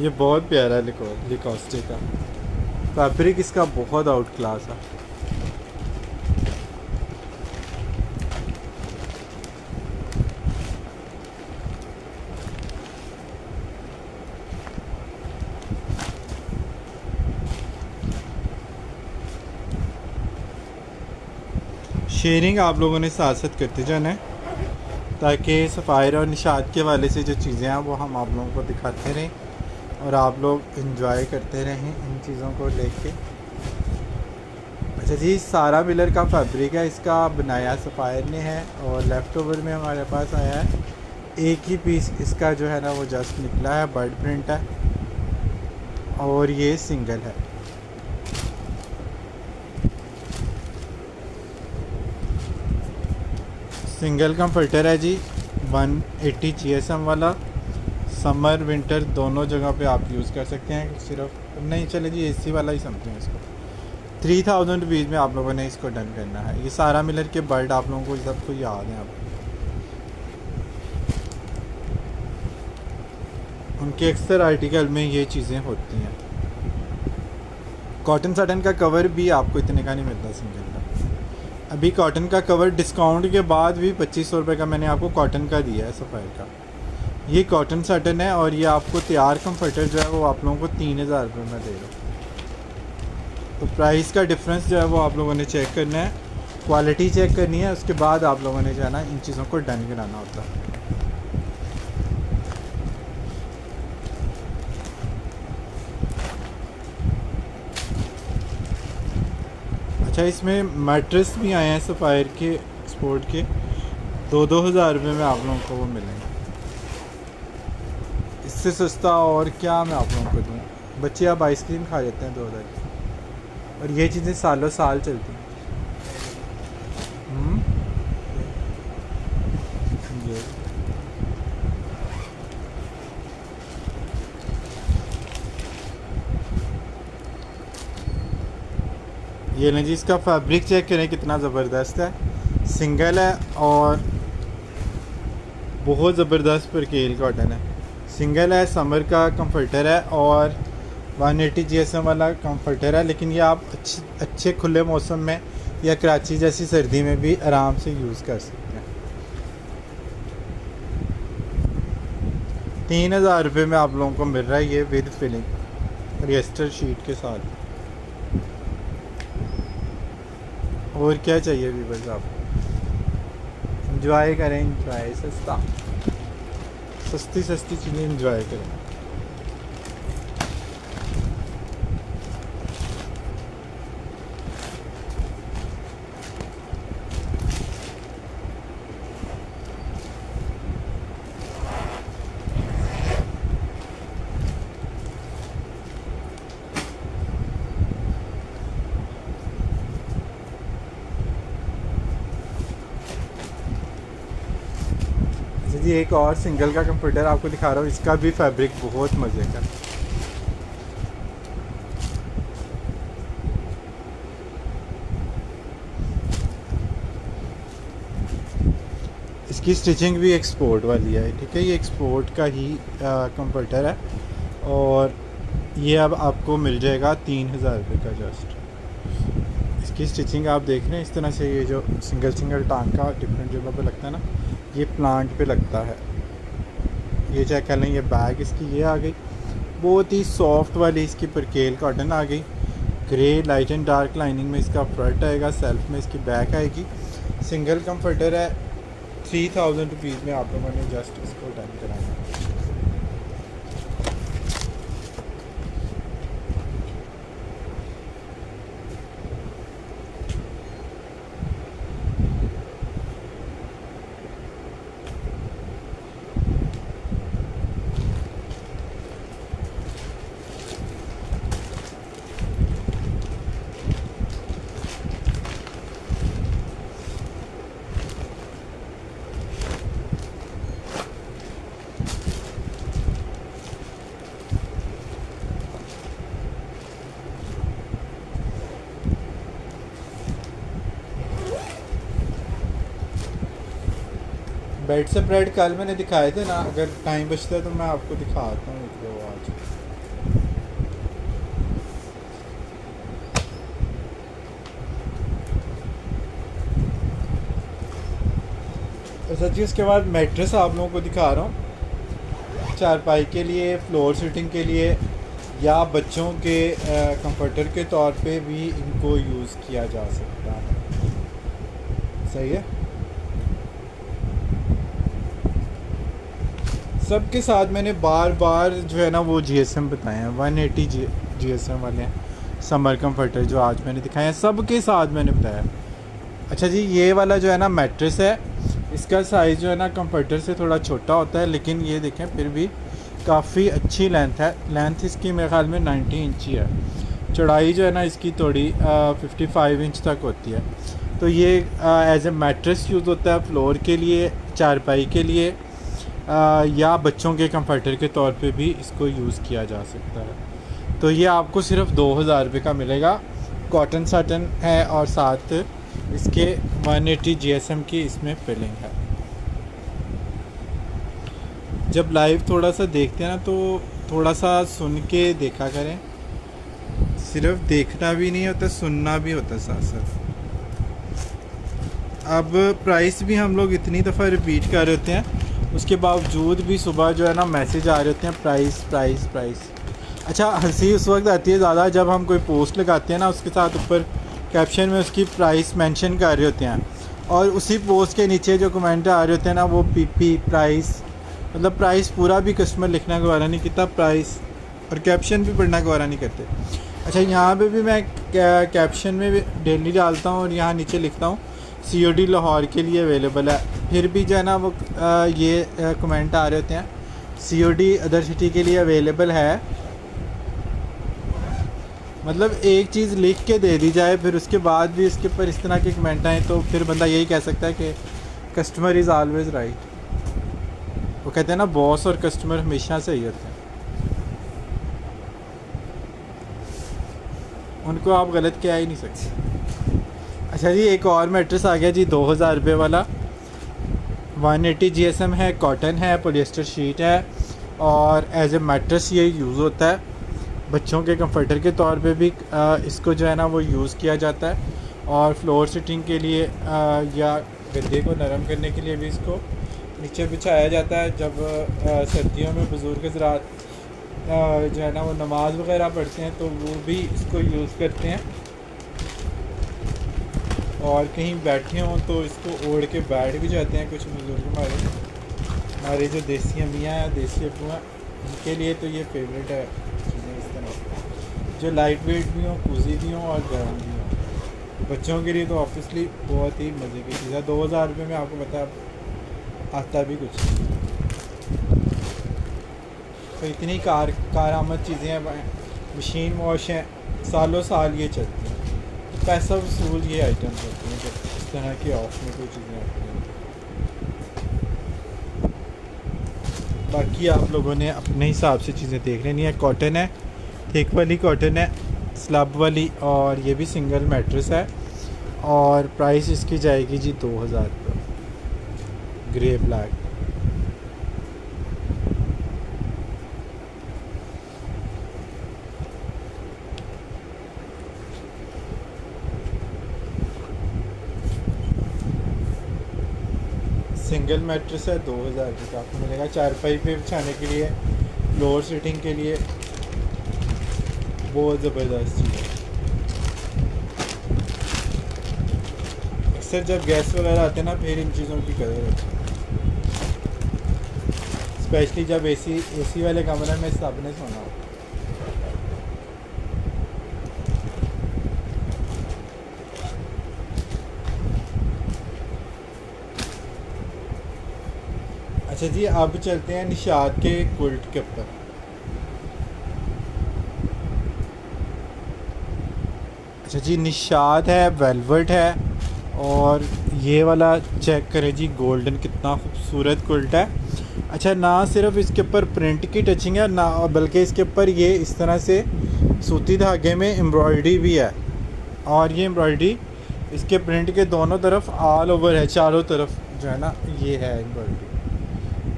ये बहुत प्यारा है लिकोस्टे का फैब्रिक, इसका बहुत आउट क्लास है। शेयरिंग आप लोगों ने साथ साथ करते जाना है ताकि सफ़ायर और निशात के वाले से जो चीज़ें हैं वो हम आप लोगों को दिखाते रहें और आप लोग इंजॉय करते रहें इन चीज़ों को लेके। अच्छा जी, सारा मिलर का फैब्रिक है, इसका बनाया सफ़ायर ने है और लेफ़्ट ओवर में हमारे पास आया है एक ही पीस इसका जो है ना वो जस्ट निकला है, बर्ड प्रिंट है और ये सिंगल है। सिंगल कंफर्टर है जी, 180 GSM वाला, समर विंटर दोनों जगह पे आप यूज़ कर सकते हैं। सिर्फ नहीं चले जी, एसी वाला ही समझते हैं इसको। 3000 रुपीज़ में आप लोगों ने इसको डन करना है। ये सारा मिलर के बर्ड आप लोगों को सबको याद है, आप उनके अक्सर आर्टिकल में ये चीज़ें होती हैं। कॉटन साटन का कवर भी आपको इतने का नहीं मिलता सिंगल का। अभी कॉटन का कवर डिस्काउंट के बाद भी 2500 रुपये का मैंने आपको कॉटन का दिया है सफ़ायर का। ये कॉटन साटन है और ये आपको तैयार कंफर्टर जो है वो आप लोगों को 3000 रुपये में दे रहा हूँ। तो प्राइस का डिफरेंस जो है वो आप लोगों ने चेक करना है, क्वालिटी चेक करनी है, उसके बाद आप लोगों ने जो है ना इन चीज़ों को डन कराना होता है। अच्छा, इसमें मैट्रेस भी आए हैं सफ़ायर के एक्सपोर्ट के, 2-2000 रुपये में आप लोगों को वो मिलेंगे। इससे सस्ता और क्या मैं आप लोगों को दूँ। बच्चे अब आइसक्रीम खा जाते हैं 2000 की, और ये चीज़ें सालों साल चलती हैं। ये लें जी, इसका फैब्रिक चेक करें कितना ज़बरदस्त है। सिंगल है और बहुत ज़बरदस्त परकेल कॉटन है। सिंगल है, समर का कंफर्टर है और 180 GSM वाला कंफर्टर है। लेकिन ये आप अच्छे खुले मौसम में या कराची जैसी सर्दी में भी आराम से यूज़ कर सकते हैं। 3000 रुपये में आप लोगों को मिल रहा है ये विद फिलिंग, पॉलिएस्टर शीट के साथ। और क्या चाहिए भी बस आप इंजॉय करें, इंजॉय सस्ती चीज़ें इंजॉय करें। जी, एक और सिंगल का कंप्यूटर आपको दिखा रहा हूँ, इसका भी फैब्रिक बहुत मज़े का। इसकी स्टिचिंग भी एक्सपोर्ट वाली है, ठीक है। ये एक्सपोर्ट का ही कंप्यूटर है और ये अब आपको मिल जाएगा 3000 रुपये का जस्ट। इसकी स्टिचिंग आप देख रहे हैं इस तरह से, ये जो सिंगल टांग का डिफरेंट जगह पे लगता है ना, ये प्लांट पे लगता है। ये चेक कर लें, ये बैग इसकी ये आ गई, बहुत ही सॉफ्ट वाली इसकी परकेल कॉटन आ गई। Grey light and dark lining में इसका फ्रंट आएगा, सेल्फ में इसकी बैक आएगी। सिंगल कंफर्टर है, 3000 रुपीज़ में आप लोगों ने जस्ट इसको डन कराना है। बेड से ब्रेड कल मैंने दिखाए थे ना, अगर टाइम बचता है तो मैं आपको दिखाता हूँ वो आज। अच्छा जी, उसके बाद मैट्रेस आप लोगों को दिखा रहा हूँ। चारपाई के लिए, फ्लोर सीटिंग के लिए या बच्चों के कंफर्टर के तौर पे भी इनको यूज़ किया जा सकता है। सही है। सबके साथ मैंने बार बार जो है ना वो जीएसएम बताए हैं, 180 जीएसएम वाले हैं समर कंफर्टर जो आज मैंने दिखाए हैं, सबके साथ मैंने बताया। अच्छा जी, ये वाला जो है ना मैट्रेस है, इसका साइज़ जो है ना कंफर्टर से थोड़ा छोटा होता है, लेकिन ये देखें फिर भी काफ़ी अच्छी लेंथ है। लेंथ इसकी मेरे ख्याल में 90 इंच ही है। चौड़ाई जो है ना इसकी थोड़ी 55 इंच तक होती है। तो ये एज ए मैट्रेस यूज़ होता है, फ्लोर के लिए, चारपाई के लिए, या बच्चों के कंफर्टर के तौर पे भी इसको यूज़ किया जा सकता है। तो ये आपको सिर्फ 2000 रुपये का मिलेगा। कॉटन साटन है और साथ इसके 180 जीएसएम की इसमें फिलिंग है। जब लाइव थोड़ा सा देखते हैं ना तो थोड़ा सा सुन के देखा करें, सिर्फ देखना भी नहीं होता, सुनना भी होता साथ साथ। अब प्राइस भी हम लोग इतनी दफ़ा रिपीट कर रहे होते हैं, उसके बावजूद भी सुबह जो है ना मैसेज आ रहे होते हैं प्राइस प्राइस प्राइस। अच्छा, हंसी उस वक्त आती है ज़्यादा जब हम कोई पोस्ट लगाते हैं ना, उसके साथ ऊपर कैप्शन में उसकी प्राइस मेंशन कर रहे होते हैं, और उसी पोस्ट के नीचे जो कमेंट आ रहे होते हैं ना वो पीपी प्राइस, मतलब प्राइस पूरा भी कस्टमर लिखना गवारा नहीं कितना, प्राइस और कैप्शन भी पढ़ना गवारा नहीं करते। अच्छा, यहाँ पे भी मैं कैप्शन में भी डेली डालता हूँ और यहाँ नीचे लिखता हूँ COD लाहौर के लिए अवेलेबल है। फिर भी जो है ना वो ये कमेंट आ रहे होते हैं COD अदर सिटी के लिए अवेलेबल है। मतलब एक चीज़ लिख के दे दी जाए, फिर उसके बाद भी इसके ऊपर इस तरह के कमेंट आए तो फिर बंदा यही कह सकता है कि कस्टमर इज़ ऑलवेज़ राइट। वो कहते हैं ना बॉस और कस्टमर हमेशा सही होते हैं, उनको आप गलत कह ही नहीं सकते। अच्छा जी, एक और मैट्रेस आ गया जी 2000 रुपये वाला। 180 जीएसएम है, कॉटन है, पॉलिएस्टर शीट है और एज ए मैट्रेस ये यूज़ होता है। बच्चों के कंफर्टर के तौर पे भी इसको जो है ना वो यूज़ किया जाता है, और फ्लोर सीटिंग के लिए या गद्दे को नरम करने के लिए भी इसको नीचे बिछाया जाता है। जब सर्दियों में बुज़ुर्ग हज़रात जो है ना वो नमाज़ वगैरह पढ़ते हैं तो वो भी इसको यूज़ करते हैं, और कहीं बैठे हों तो इसको ओढ़ के बैठ भी जाते हैं कुछ बुज़ुर्ग हमारे जो देसी अम्मियाँ हैं, देसी अब्बू हैं, उनके लिए तो ये फेवरेट है चीज़ें इस तरह जो लाइट वेट भी हों, कूजी भी हों और गर्म भी हों। बच्चों के लिए तो ऑब्वियसली बहुत ही मज़े की चीज़ है। 2000 रुपये में आपको पता आता भी कुछ नहीं। तो इतनी कारआमद चीज़ें हैं, मशीन वॉश हैं, सालों साल ये चलती हैं। पैसा वसूल ये आइटम्स होती हैं जब इस तरह की ऑफ में कोई चीज़ें आती हैं। बाकी आप लोगों ने अपने हिसाब से चीज़ें देख लेनी है। कॉटन है, थिक वाली कॉटन है, स्लब वाली, और ये भी सिंगल मैट्रेस है, और प्राइस इसकी जाएगी जी 2000 रुपये, ग्रे ब्लैक। सिंगल मैट्रेस है 2000 रुपये का आपको मिलेगा। चारपाई पे बिछाने के लिए, फ्लोर सीटिंग के लिए बहुत ज़बरदस्त चीज़ है। अक्सर जब गेस्ट वगैरह आते हैं ना फिर इन चीज़ों की कदर होती है, स्पेशली जब एसी वाले कमरे में सब ने सोना हो। अच्छा जी, अब चलते हैं निशात के कुल्ट के ऊपर। अच्छा जी, निशात है, वेलवेट है, और ये वाला चेक करें जी, गोल्डन कितना खूबसूरत कुल्ट है। अच्छा, ना सिर्फ इसके ऊपर प्रिंट की टचिंग है ना, बल्कि इसके ऊपर ये इस तरह से सूती धागे में एम्ब्रॉयडरी भी है, और ये एम्ब्रॉयडरी इसके प्रिंट के दोनों तरफ ऑल ओवर है, चारों तरफ जो है ना ये है एम्ब्रॉयडरी।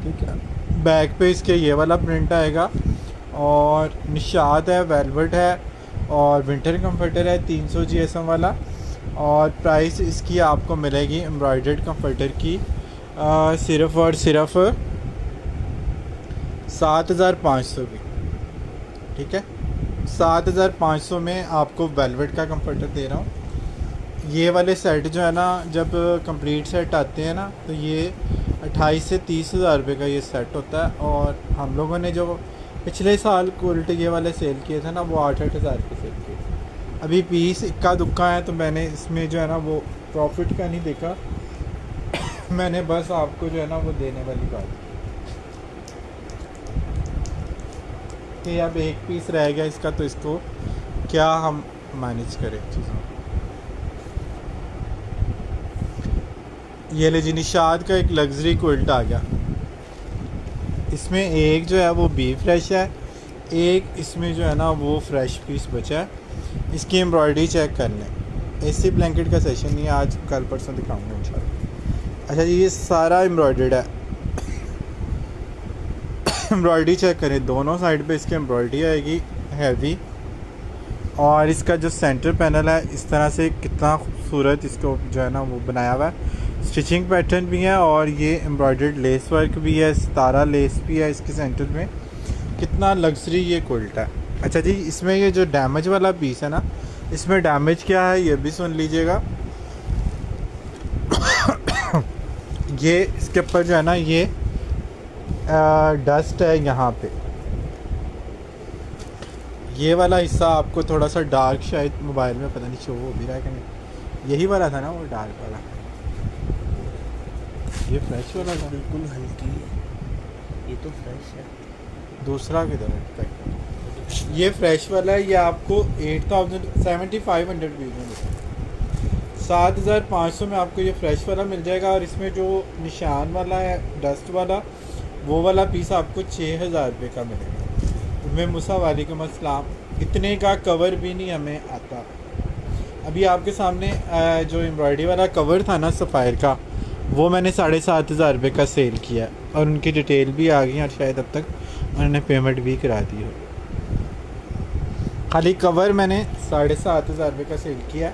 ठीक है, बैक पे इसके ये वाला प्रिंट आएगा, और निशात है, वेलवेट है और विंटर कंफर्टर है 300 GSM वाला। और प्राइस इसकी आपको मिलेगी एम्ब्रॉयडर्ड कंफर्टर की सिर्फ़ और सिर्फ 7,500 की। ठीक है, 7,500 में आपको वेलवेट का कंफर्टर दे रहा हूँ। ये वाले सेट जो है ना, जब कंप्लीट सेट आते हैं ना, तो ये 28 से 30 हज़ार रुपये का ये सेट होता है। और हम लोगों ने जो पिछले साल क्वालिटी ये वाले सेल किए थे ना, वो 8-8 हज़ार के सेल किए। अभी पीस इक्का दुक्का है, तो मैंने इसमें जो है ना वो प्रॉफिट का नहीं देखा मैंने बस आपको जो है ना वो देने वाली बात कि अब एक पीस रह गया इसका, तो इसको क्या हम मैनेज करें चीज़ों। ये ले जी, निशाद का एक लग्जरी क्विल्ट आ गया। इसमें एक जो है वो बी फ्रेश है, एक इसमें जो है ना वो फ्रेश पीस बचा है। इसकी एम्ब्रॉयडरी चेक कर लें। एसी ब्लैंकेट का सेशन नहीं है आज, कल परसों दिखाऊंगा इंशाल्लाह। अच्छा जी, ये सारा एम्ब्रॉयडर्ड है एम्ब्रॉयडरी चेक करें, दोनों साइड पे इसकी एम्ब्रॉयडरी आएगी हैवी। और इसका जो सेंटर पैनल है इस तरह से कितना खूबसूरत इसको जो है ना वो बनाया हुआ है। स्टिचिंग पैटर्न भी है और ये एम्ब्रॉयडर्ड लेस वर्क भी है, सितारा लेस भी है इसके सेंटर में। कितना लग्जरी ये क्विल्ट है। अच्छा जी, इसमें ये जो डैमेज वाला पीस है ना, इसमें डैमेज क्या है ये भी सुन लीजिएगा। ये इसके ऊपर जो है ना ये डस्ट है यहाँ पे। ये वाला हिस्सा आपको थोड़ा सा डार्क, शायद मोबाइल में पता नहीं शो हो भी रहा है कि नहीं। यही वाला था ना वो डार्क वाला, ये फ्रेश वाला था। बिल्कुल हल्की है, ये तो फ्रेश है। दूसरा किधर है? ये फ्रेश वाला है, ये आपको 7,500 व्यूज में मिलता है। 7,500 में आपको ये फ्रेश वाला मिल जाएगा। और इसमें जो निशान वाला है डस्ट वाला, वो वाला पीस आपको 6,000 रुपये का मिलेगा। मैं मूसा वालेकुम अस्सलाम। इतने का कवर भी नहीं हमें आता। अभी आपके सामने जो एम्ब्रॉयडरी वाला कवर था ना सफ़ायर का, वो मैंने 7,500 रुपये का सेल किया और उनकी डिटेल भी आ गई और शायद अब तक उन्होंने पेमेंट भी करा दी हो। खाली कवर मैंने 7,500 रुपये का सेल किया।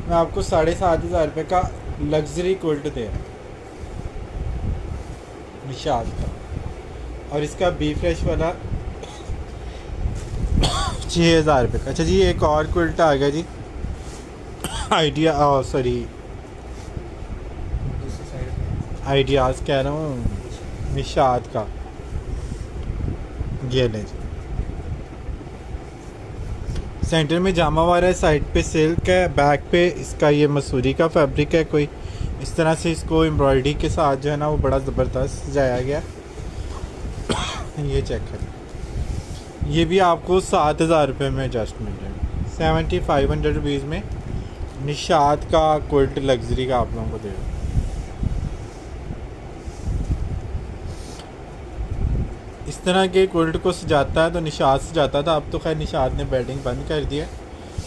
मैं आपको 7,500 रुपये का लग्जरी क्विल्ट दे रहा हूँ निशाद का। और इसका बी फ्रेश वाला 6,000 रुपये का। अच्छा जी, एक और क्विल्ट आ गया जी, आइडियाज़ कह रहा हूँ, निशाद का। ये ले जी, सेंटर में जामा वाला है, साइड पे सिल्क है, बैक पे इसका ये मसूरी का फैब्रिक है। कोई इस तरह से इसको एम्ब्रॉयडरी के साथ जो है ना वो बड़ा ज़बरदस्त सजाया गया। ये चेक करें, ये भी आपको 7,000 रुपये में जस्ट मिल जाएगा। 7,500 रुपीज़ में निशात का क्विल्ट लग्जरी का आप लोगों को दे रहा हूँ। इस तरह के क्विल्ट को सजाता है तो निशात सजाता था, अब तो खैर निशात ने बेडिंग बंद कर दिया,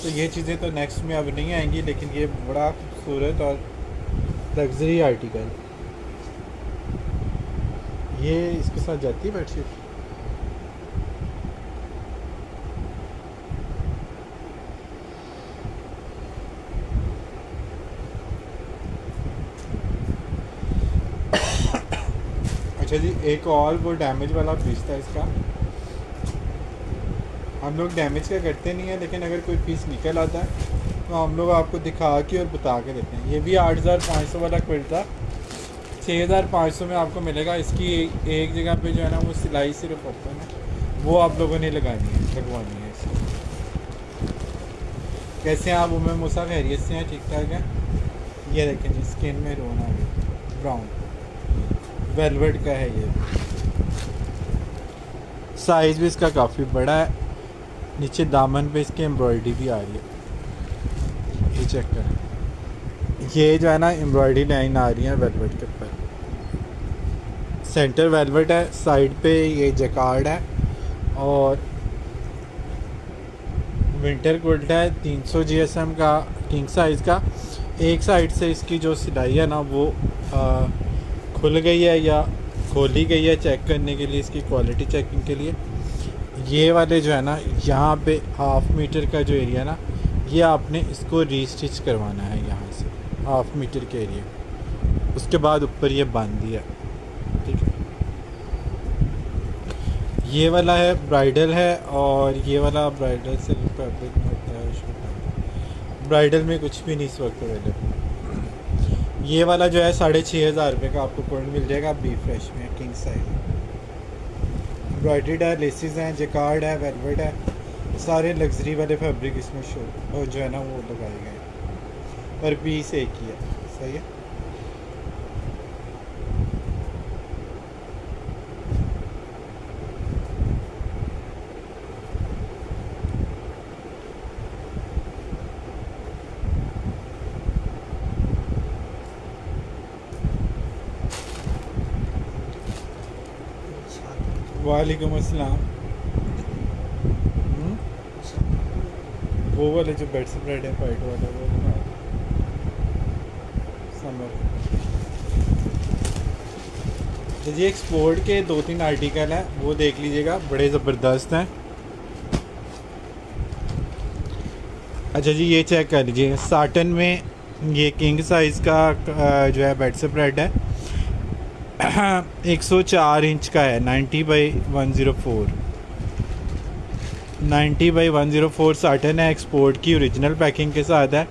तो ये चीज़ें तो नेक्स्ट में अब नहीं आएंगी। लेकिन ये बड़ा खूबसूरत और लग्जरी आर्टिकल, ये इसके साथ जाती है बेडशीट। अच्छा जी, एक और वो डैमेज वाला पीस था इसका। हम लोग डैमेज का करते नहीं है, लेकिन अगर कोई पीस निकल आता है तो हम लोग आपको दिखा के और बता के देते हैं। ये भी 8,500 वाला क्विल्ट था, 6,500 में आपको मिलेगा। इसकी एक जगह पे जो है ना वो सिलाई सिर्फ ओपन है, वो आप लोगों ने लगवानी है इसकी। कैसे हैं आप? उम्र मूसा खैरियत से हैं? ठीक ठाक है। ये देखें जी, स्किन में रोना है, ब्राउन वेलवेट का है। ये साइज़ भी इसका काफ़ी बड़ा है, नीचे दामन पे इसके एम्ब्रॉयडरी भी आ रही है। ये चेक करें, ये जो है ना एम्ब्रॉयडरी लाइन आ रही है वेलवेट के ऊपर। सेंटर वेलवेट है, साइड पे ये जैकार्ड है और विंटर क्विल्ट है 300 GSM का, किंग साइज़ का। एक साइड से इसकी जो सिलाई है ना वो खुल गई है या खोली गई है, चेक करने के लिए, इसकी क्वालिटी चेकिंग के लिए। ये वाले जो है ना, यहाँ पे 1/2 मीटर का जो एरिया ना, ये आपने इसको रीस्टिच करवाना है यहाँ से 1/2 मीटर के एरिया, उसके बाद ऊपर ये बांध दिया। ठीक है, ये वाला है ब्राइडल है, और ये वाला ब्राइडल से फैब्रिक में होता है। ब्राइडल में कुछ भी नहीं इस वक्त अवेलेबल। ये वाला जो है 6,500 रुपये का आपको कोड मिल जाएगा, बी फ्रेश में, किंग साइज, एम्ब्रॉयडर्ड है, लेसिस हैं, जेकार्ड है, वेलवेट है, सारे लग्जरी वाले फैब्रिक इसमें शो और जो है ना वो लगाए गए हैं, पर पीस एक ही है। सही है। वालेकुम अस्सलाम। वो वाले जो बेड स्प्रेड है वाइट वाला, वो समर। तो जी एक्सपोर्ट के 2-3 आर्टिकल हैं, वो देख लीजिएगा, बड़े ज़बरदस्त हैं। अच्छा जी, ये चेक कर लीजिए, साटन में ये किंग साइज़ का जो है बेड स्प्रेड है, 104 इंच का है, 90/104, 90/104 साटन है, एक्सपोर्ट की ओरिजिनल पैकिंग के साथ है,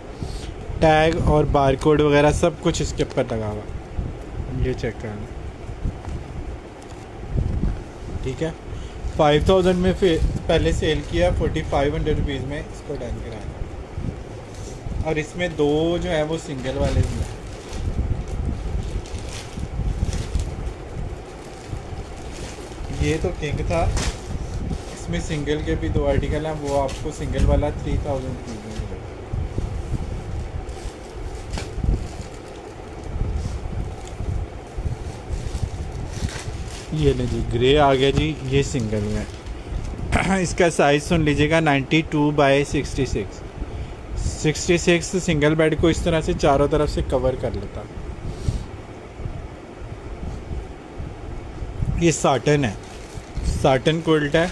टैग और बारकोड वगैरह सब कुछ इसके ऊपर लगा हुआ। ये चेक करना। ठीक है, 5000 में पहले सेल किया, 4500 रुपीज़ में इसको डन कराया, और इसमें दो जो है वो सिंगल वाले भी हैं। ये तो किंग था, इसमें सिंगल के भी 2 आर्टिकल हैं, वो आपको सिंगल वाला 3000 रुपीज़ में मिलेगा। ये ले जी, ग्रे आ गया जी, ये सिंगल में। इसका साइज़ सुन लीजिएगा, 92/66। 66 सिंगल बेड को इस तरह से चारों तरफ से कवर कर लेता। ये साटन है, साटन क्विल्ट है,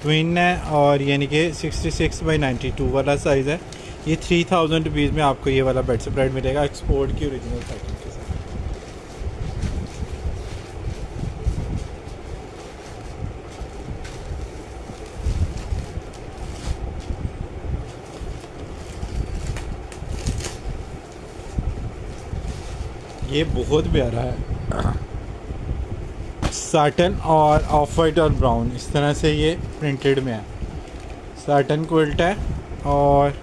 ट्विन है, और यानी कि 66/92 वाला साइज़ है। ये 3000 रुपीज़ में आपको ये वाला बेड स्प्रेड मिलेगा, एक्सपोर्ट की ओरिजिनल पैकिंग के साथ। ये बहुत प्यारा है, साटन और ऑफ वाइट और ब्राउन, इस तरह से ये प्रिंटेड में है। साटन क्विल्ट है और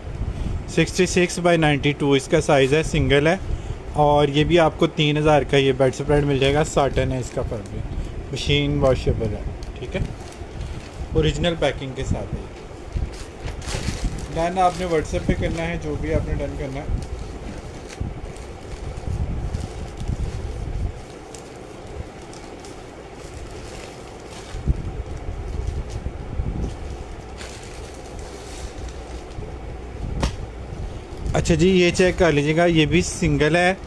66/92 इसका साइज़ है, सिंगल है, और ये भी आपको 3000 का ये बेड स्प्रेड मिल जाएगा। साटन है इसका फैब्रिक, मशीन वॉशेबल है। ठीक है, ओरिजिनल पैकिंग के साथ है। डन आपने व्हाट्सएप पे करना है, जो भी आपने डन करना है। अच्छा जी, ये चेक कर लीजिएगा, ये भी सिंगल है,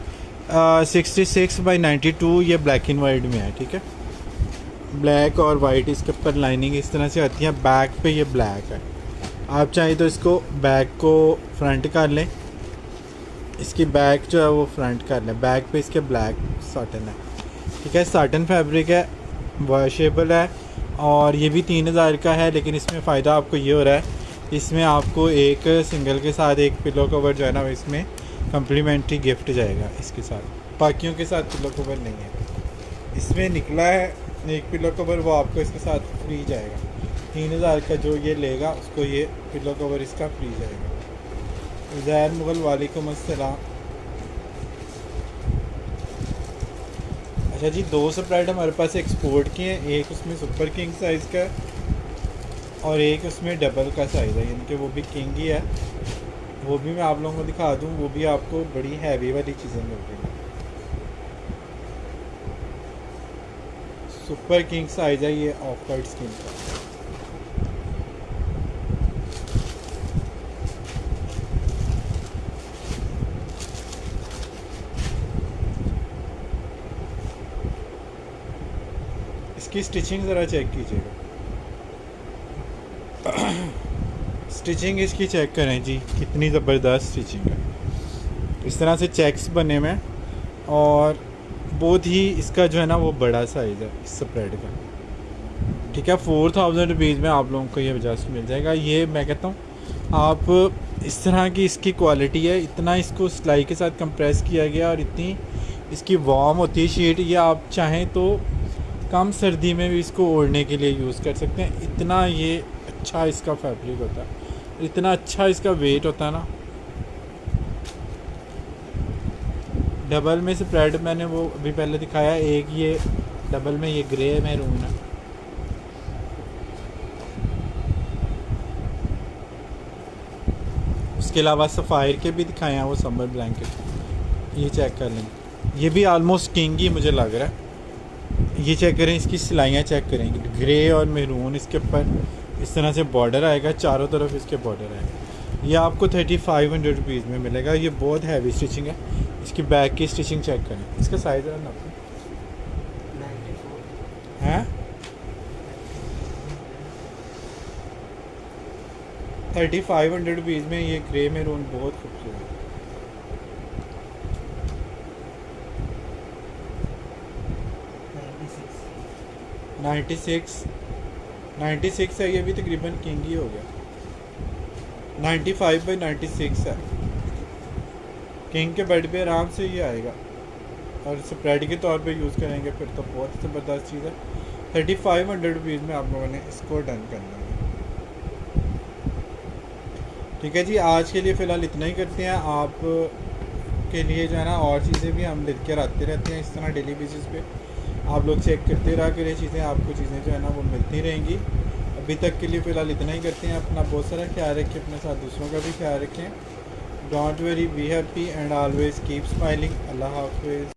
66/92, ये ब्लैक एंड वाइट में है। ठीक है, ब्लैक और वाइट इसके ऊपर लाइनिंग इस तरह से आती है, बैक पे ये ब्लैक है। आप चाहें तो इसको बैक को फ्रंट कर लें, इसकी बैक जो है वो फ्रंट कर लें, बैक पे इसके ब्लैक साटन है। ठीक है, साटन फैब्रिक है, वॉशेबल है, और ये भी 3000 का है। लेकिन इसमें फ़ायदा आपको ये हो रहा है, इसमें आपको एक सिंगल के साथ एक पिलो कवर जो है ना, इसमें कम्प्लीमेंट्री गिफ्ट जाएगा इसके साथ। बाकियों के साथ पिलो कवर नहीं है, इसमें निकला है एक पिलो कवर, वो आपको इसके साथ फ्री जाएगा। 3000 का जो ये लेगा उसको ये पिलो कवर इसका फ्री जाएगा। ज़ैर मुग़ल, वालेकुम अस्सलाम। अच्छा जी, 2 स्प्रेड हमारे पास एक्सपोर्ट किए हैं, एक उसमें सुपर किंग साइज़ का है और एक उसमें डबल का साइज़ है, यानी कि वो भी किंग ही है। वो भी मैं आप लोगों को दिखा दूँ, वो भी आपको बड़ी हैवी वाली चीज़ें मिल रही हैं। सुपर किंग साइज़ है ये, ऑफ वाइट स्किन का। इसकी स्टिचिंग ज़रा चेक कीजिएगा। स्टिचिंग इसकी चेक करें जी, कितनी ज़बरदस्त स्टिचिंग है। इस तरह से चेक्स बने हुए हैं और बहुत ही इसका जो है ना वो बड़ा साइज़ है इस स्प्रेड का। ठीक है, 4000 रुपीज़ में आप लोगों को ये जस्ट मिल जाएगा। ये मैं कहता हूँ आप इस तरह की इसकी क्वालिटी है, इतना इसको सिलाई के साथ कंप्रेस किया गया और इतनी इसकी वार्म होती है शीट। ये आप चाहें तो कम सर्दी में भी इसको ओढ़ने के लिए यूज़ कर सकते हैं। इतना ये अच्छा इसका फैब्रिक होता है, इतना अच्छा इसका वेट होता है ना। डबल में स्प्रेड मैंने वो अभी पहले दिखाया, एक ये डबल में ये ग्रे मैरून है। उसके अलावा सफ़ायर के भी दिखाए हैं वो समर ब्लैंकेट, ये चेक कर लेंगे। ये भी आलमोस्ट किंग ही मुझे लग रहा है। ये चेक करें, इसकी सिलाइयाँ चेक करेंगे, ग्रे और मैरून इसके ऊपर इस तरह से बॉर्डर आएगा, चारों तरफ इसके बॉर्डर आएगा। ये आपको 3500 रुपीज़ में मिलेगा। ये बहुत हैवी स्टिचिंग है। इसकी बैक की स्टिचिंग चेक करें, इसका साइज़ है ना है 3500 रुपीज़ में ये ग्रे मैरून बहुत खूबसूरत है। नाइन्टी सिक्स है, ये भी तकरीबन किंग ही हो गया। 95/96 है। किंग के बेड पे आराम से ये आएगा और स्प्रेड के तौर पे यूज़ करेंगे फिर तो बहुत ज़बरदस्त चीज़ है। 3500 रुपीज़ में आप लोगों ने इसको डन करना है। ठीक है जी, आज के लिए फ़िलहाल इतना ही करते हैं। आप के लिए जो है ना और चीज़ें भी हम लिख कर आते रहते हैं इस तरह डेली बेसिस पे। आप लोग चेक करते रहा करें चीज़ें, आपको चीज़ें जो है ना वो मिलती रहेंगी। अभी तक के लिए फ़िलहाल इतना ही करते हैं। अपना बहुत सारा ख्याल रखें, अपने साथ दूसरों का भी ख्याल रखें। Don't worry, be happy and always keep smiling. अल्लाह हाफिज़।